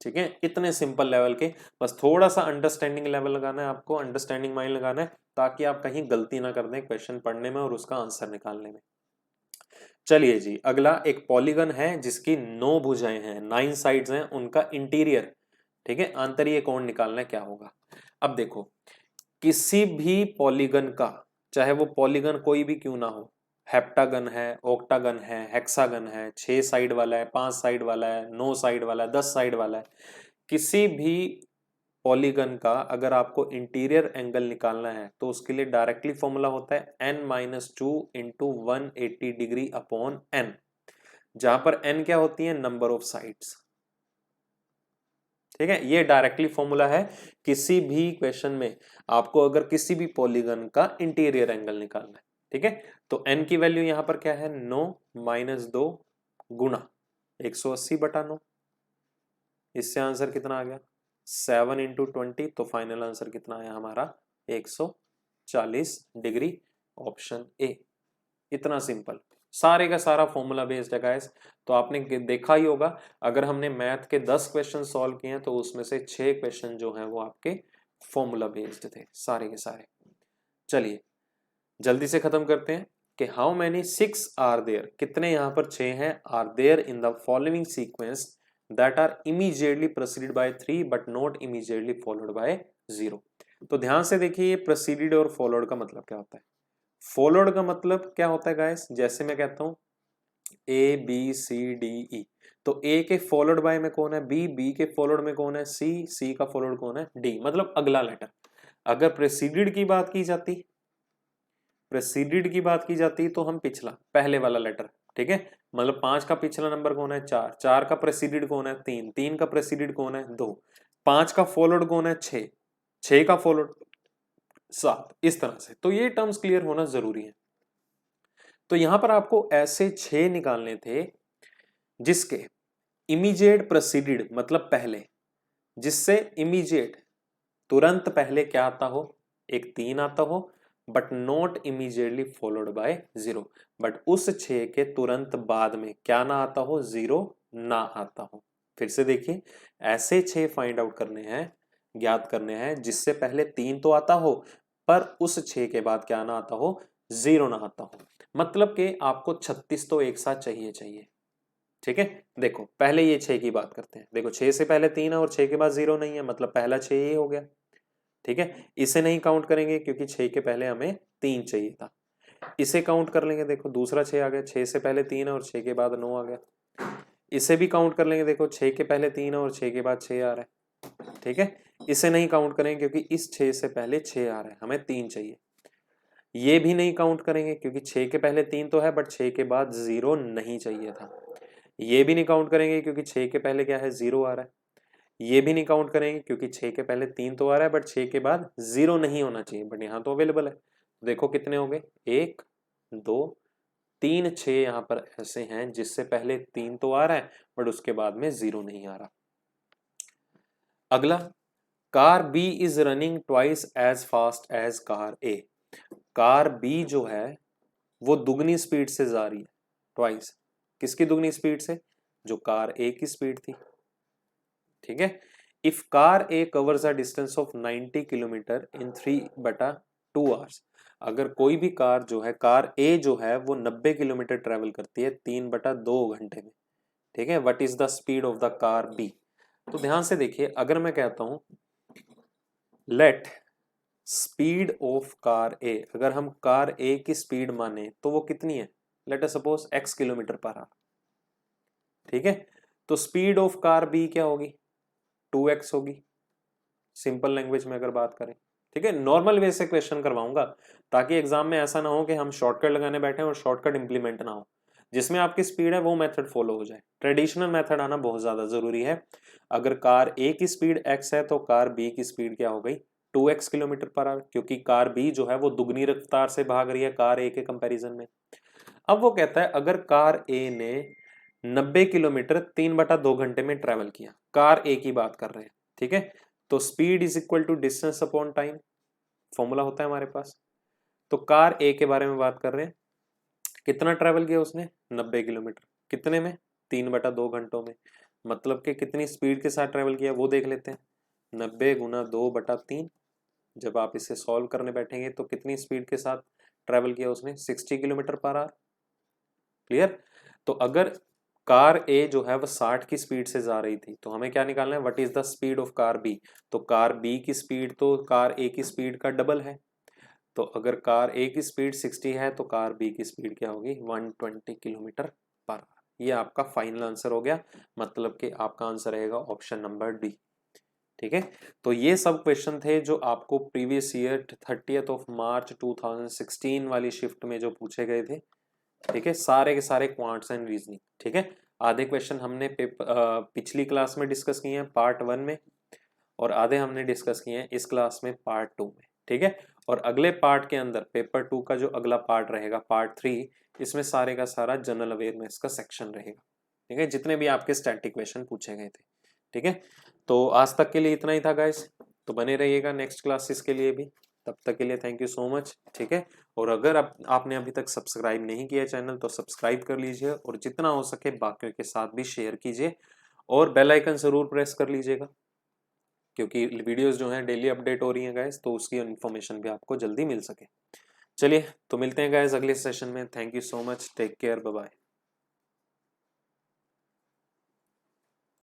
ठीक है, इतने सिंपल लेवल के, बस थोड़ा सा अंडरस्टैंडिंग लेवल लगाना है आपको, अंडरस्टैंडिंग माइंड लगाना है, ताकि आप कहीं गलती ना कर दें क्वेश्चन पढ़ने में और उसका आंसर निकालने में। चलिए जी, अगला एक पॉलीगन है जिसकी 9 भुजाएं हैं, 9 साइड्स हैं, उनका इंटीरियर, ठीक है, आंतरीय कोण निकालना है, क्या होगा। अब देखो, किसी भी पॉलीगन का, चाहे वो पॉलीगन कोई भी क्यों ना हो, हेप्टागन है, ऑक्टागन है, हेक्सागन है, 6 साइड वाला है, 5 साइड वाला है, 9 साइड वाला है, 10 साइड वाला है, किसी भी पॉलीगन का अगर आपको इंटीरियर एंगल निकालना है तो उसके लिए डायरेक्टली फॉर्मूला होता है n-2 into 180 degree upon n, जहां पर n क्या होती है, नंबर ऑफ साइड्स। ठीक है, ये डायरेक्टली फॉर्मूला है किसी भी क्वेश्चन में आपको अगर किसी भी पॉलीगन का इंटीरियर एंगल निकालना है। ठीक है, तो n की वैल्यू यहां पर क्या है, 9 - 2 गुणा 180/9, इससे आंसर कितना आ गया, 7 इंटू 20, तो फाइनल आंसर कितना आया हमारा, 140 डिग्री, ऑप्शन ए। इतना सिंपल, सारे का सारा फॉर्मूला बेस्ड है गाइस। तो आपने देखा ही होगा, अगर हमने मैथ के 10 क्वेश्चन सॉल्व किए हैं तो उसमें से 6 क्वेश्चन जो हैं वो आपके फॉर्मूला बेस्ड थे, सारे के सारे। चलिए जल्दी से खत्म करते हैं कि हाउ मेनी 6 आर देयर, कितने यहां पर 6 हैं, are there in the following sequence that are immediately preceded by 3 but not immediately followed by 0। तो ध्यान से देखिए, ये प्रेसिडेड और फॉलोड का मतलब क्या होता है। फॉलोड का मतलब क्या होता है गाइस, जैसे मैं कहता हूं A B C D E, तो ए के फॉलोड बाय में कौन है, बी, बी के फॉलोड में कौन है, सी, सी का फॉलोड कौन है, डी, मतलब अगला लेटर। अगर प्रेसिडेड की बात की जाती, प्रेसिडेड की बात की जाती तो हम पिछला, पहले वाला लेटर, ठीक है, मतलब 5 का पिछला नंबर कौन है, 4, 4 का प्रेसिडेड कौन है, 3, 3 का प्रेसिडेड कौन है, 2, 5 का फॉलोड कौन है, 6, 6 का फॉलोड 7, इस तरह से। तो ये टर्म्स क्लियर होना जरूरी है। तो यहां पर आपको ऐसे 6 निकालने थे जिसके इमीडिएट प्रेसिडेड मतलब पहले, जिससे इमीडिएट तुरंत पहले क्या आता हो, एक 3 आता हो, but not immediately followed by 0, but उस 6 के तुरंत बाद में क्या ना आता हो, 0 ना आता हो। फिर से देखिए, ऐसे 6 फाइंड आउट करने हैं, ज्ञात करने हैं जिससे पहले 3 तो आता हो पर उस 6 के बाद क्या ना आता हो, 0 ना आता हो। मतलब कि आपको 36 तो एक साथ चाहिए चाहिए। ठीक है, देखो पहले ये 6 की बात करते हैं, देखो 6 से पहले 3 है और 6 के बाद 0 नहीं है, मतलब पहला 6 ही हो गया। ठीक है, इसे नहीं काउंट करेंगे क्योंकि 6 के पहले हमें 3 चाहिए था। इसे काउंट कर लेंगे, देखो दूसरा 6 आ गया, 6 से पहले 3 है और 6 के बाद 9 आ गया। इसे भी काउंट कर लेंगे, देखो 6 के पहले 3 है और 6 के बाद 6 आ रहा है। ठीक है, इसे नहीं काउंट करेंगे क्योंकि इस 6 से पहले 6 आ रहा है, हमें 3 चाहिए। ये भी नहीं काउंट करेंगे क्योंकि 6 के पहले 3 तो है बट 6 के बाद 0 नहीं चाहिए था। ये भी नहीं काउंट करेंगे क्योंकि 6 के पहले क्या है, 0 आ रहा है। ये भी नहीं काउंट करेंगे क्योंकि 6 के पहले 3 तो आ रहा है बट 6 के बाद 0 नहीं होना चाहिए, बट यहाँ तो अवेलेबल है। देखो कितने हो गए, 1 2 3 6 यहाँ पर ऐसे हैं जिससे पहले 3 तो आ रहा है बट उसके बाद में 0 नहीं आ रहा। अगला, car B is running twice as fast as car A. Car B जो है वो दुगनी स्पीड से जा रही है, ट्वाइस, किसकी दुगनी स्पीड से, जो कार ए की स्पीड थी। ठीक है, if car A covers a distance of 90 kilometre in 3/2 hours, अगर कोई भी कार जो है, कार ए जो है वो 90 किलोमीटर ट्रेवल करती है 3/2 घंटे में। ठीक है, what is the speed of the car B. तो ध्यान से देखिए, अगर मैं कहता हूं let speed of car A, अगर हम कार ए की स्पीड माने तो वो कितनी है, let us suppose x kilometre per our. ठीक है, तो स्पीड ऑफ कार बी क्या होगी, 2x होगी, सिंपल लैंग्वेज में अगर बात करें। ठीक है, नॉर्मल वे से क्वेश्चन करवाऊंगा ताकि एग्जाम में ऐसा ना हो कि हम शॉर्टकट लगाने बैठे और शॉर्टकट इंप्लीमेंट ना हो, जिसमें आपकी स्पीड है वो मेथड फॉलो हो जाए। ट्रेडिशनल मेथड आना बहुत ज्यादा जरूरी है। अगर कार ए की स्पीड x है तो कार बी की स्पीड क्या हो गई, 2x किलोमीटर पर आवर, क्योंकि कार बी जो है वो दुगनी रफ्तार से भाग रही है कार ए के कंपैरिजन में। अब वो कहता है अगर कार ए ने 90 किलोमीटर 3/2 घंटे में ट्रेवल किया, कार ए की बात कर रहे हैं। ठीक है, तो speed is equal to distance upon time, formula होता है हमारे पास। तो कार ए के बारे में बात कर रहे हैं, कितना ट्रेवल किया उसने, 90 किलोमीटर, कितने में, 3/2 घंटों में। मतलब कि कितनी स्पीड के साथ ट्रेवल किया वो देख लेते हैं। 90 गुना 2/3, जब आप इसे सॉल्व करने बैठेंगे तो कितनी स्पीड के साथ ट्रेवल किया उसने, 60 किलोमीटर पर आवर। क्लियर। तो अगर कार ए जो है वह 60 की स्पीड से जा रही थी, तो हमें क्या निकालना है, what is the speed of car B. तो कार बी की स्पीड तो कार ए की स्पीड का डबल है। तो अगर कार ए की स्पीड 60 है तो कार बी की स्पीड क्या होगी, 120 किलोमीटर पर आवर। ये आपका फाइनल आंसर हो गया, मतलब कि आपका आंसर रहेगा ऑप्शन नंबर डी। ठीक है। तो ये सब क्वेश्चन थे जो आपको प्रीवियस ईयर 30 मार्च 2016 वाली शिफ्ट में जो पूछे गए थे। ठीक है, सारे के सारे क्वांट्स एंड रीजनिंग। ठीक है, आधे क्वेश्चन हमने पिछली क्लास में डिस्कस किए हैं पार्ट 1 में, और आधे हमने डिस्कस किए हैं इस क्लास में पार्ट 2 में। ठीक है, और अगले पार्ट के अंदर पेपर 2 का जो अगला पार्ट रहेगा पार्ट 3, इसमें सारे का सारा जनरल अवेयरनेस का सेक्शन रहेगा। ठीक है, जितने भी आपके स्टैटिक क्वेश्चन पूछे गए थे। ठीक है, तो आज तक के लिए इतना ही था गाइस, तो बने रहिएगा नेक्स्ट क्लासेस के लिए भी। तब तक के लिए थैंक यू सो मच। ठीक है, और अगर आपने अभी तक सब्सक्राइब नहीं किया चैनल तो सब्सक्राइब कर लीजिए, और जितना हो सके बाकियों के साथ भी शेयर कीजिए, और बेल आइकन जरूर प्रेस कर लीजिएगा, क्योंकि वीडियोस जो हैं डेली अपडेट हो रही हैं गाइस, तो उसकी इन्फॉर्मेशन भी आपको जल्दी मिल सके। चलिए, तो मिलते हैं गाइस अगले सेशन में। Thank you so much, take care, bye bye.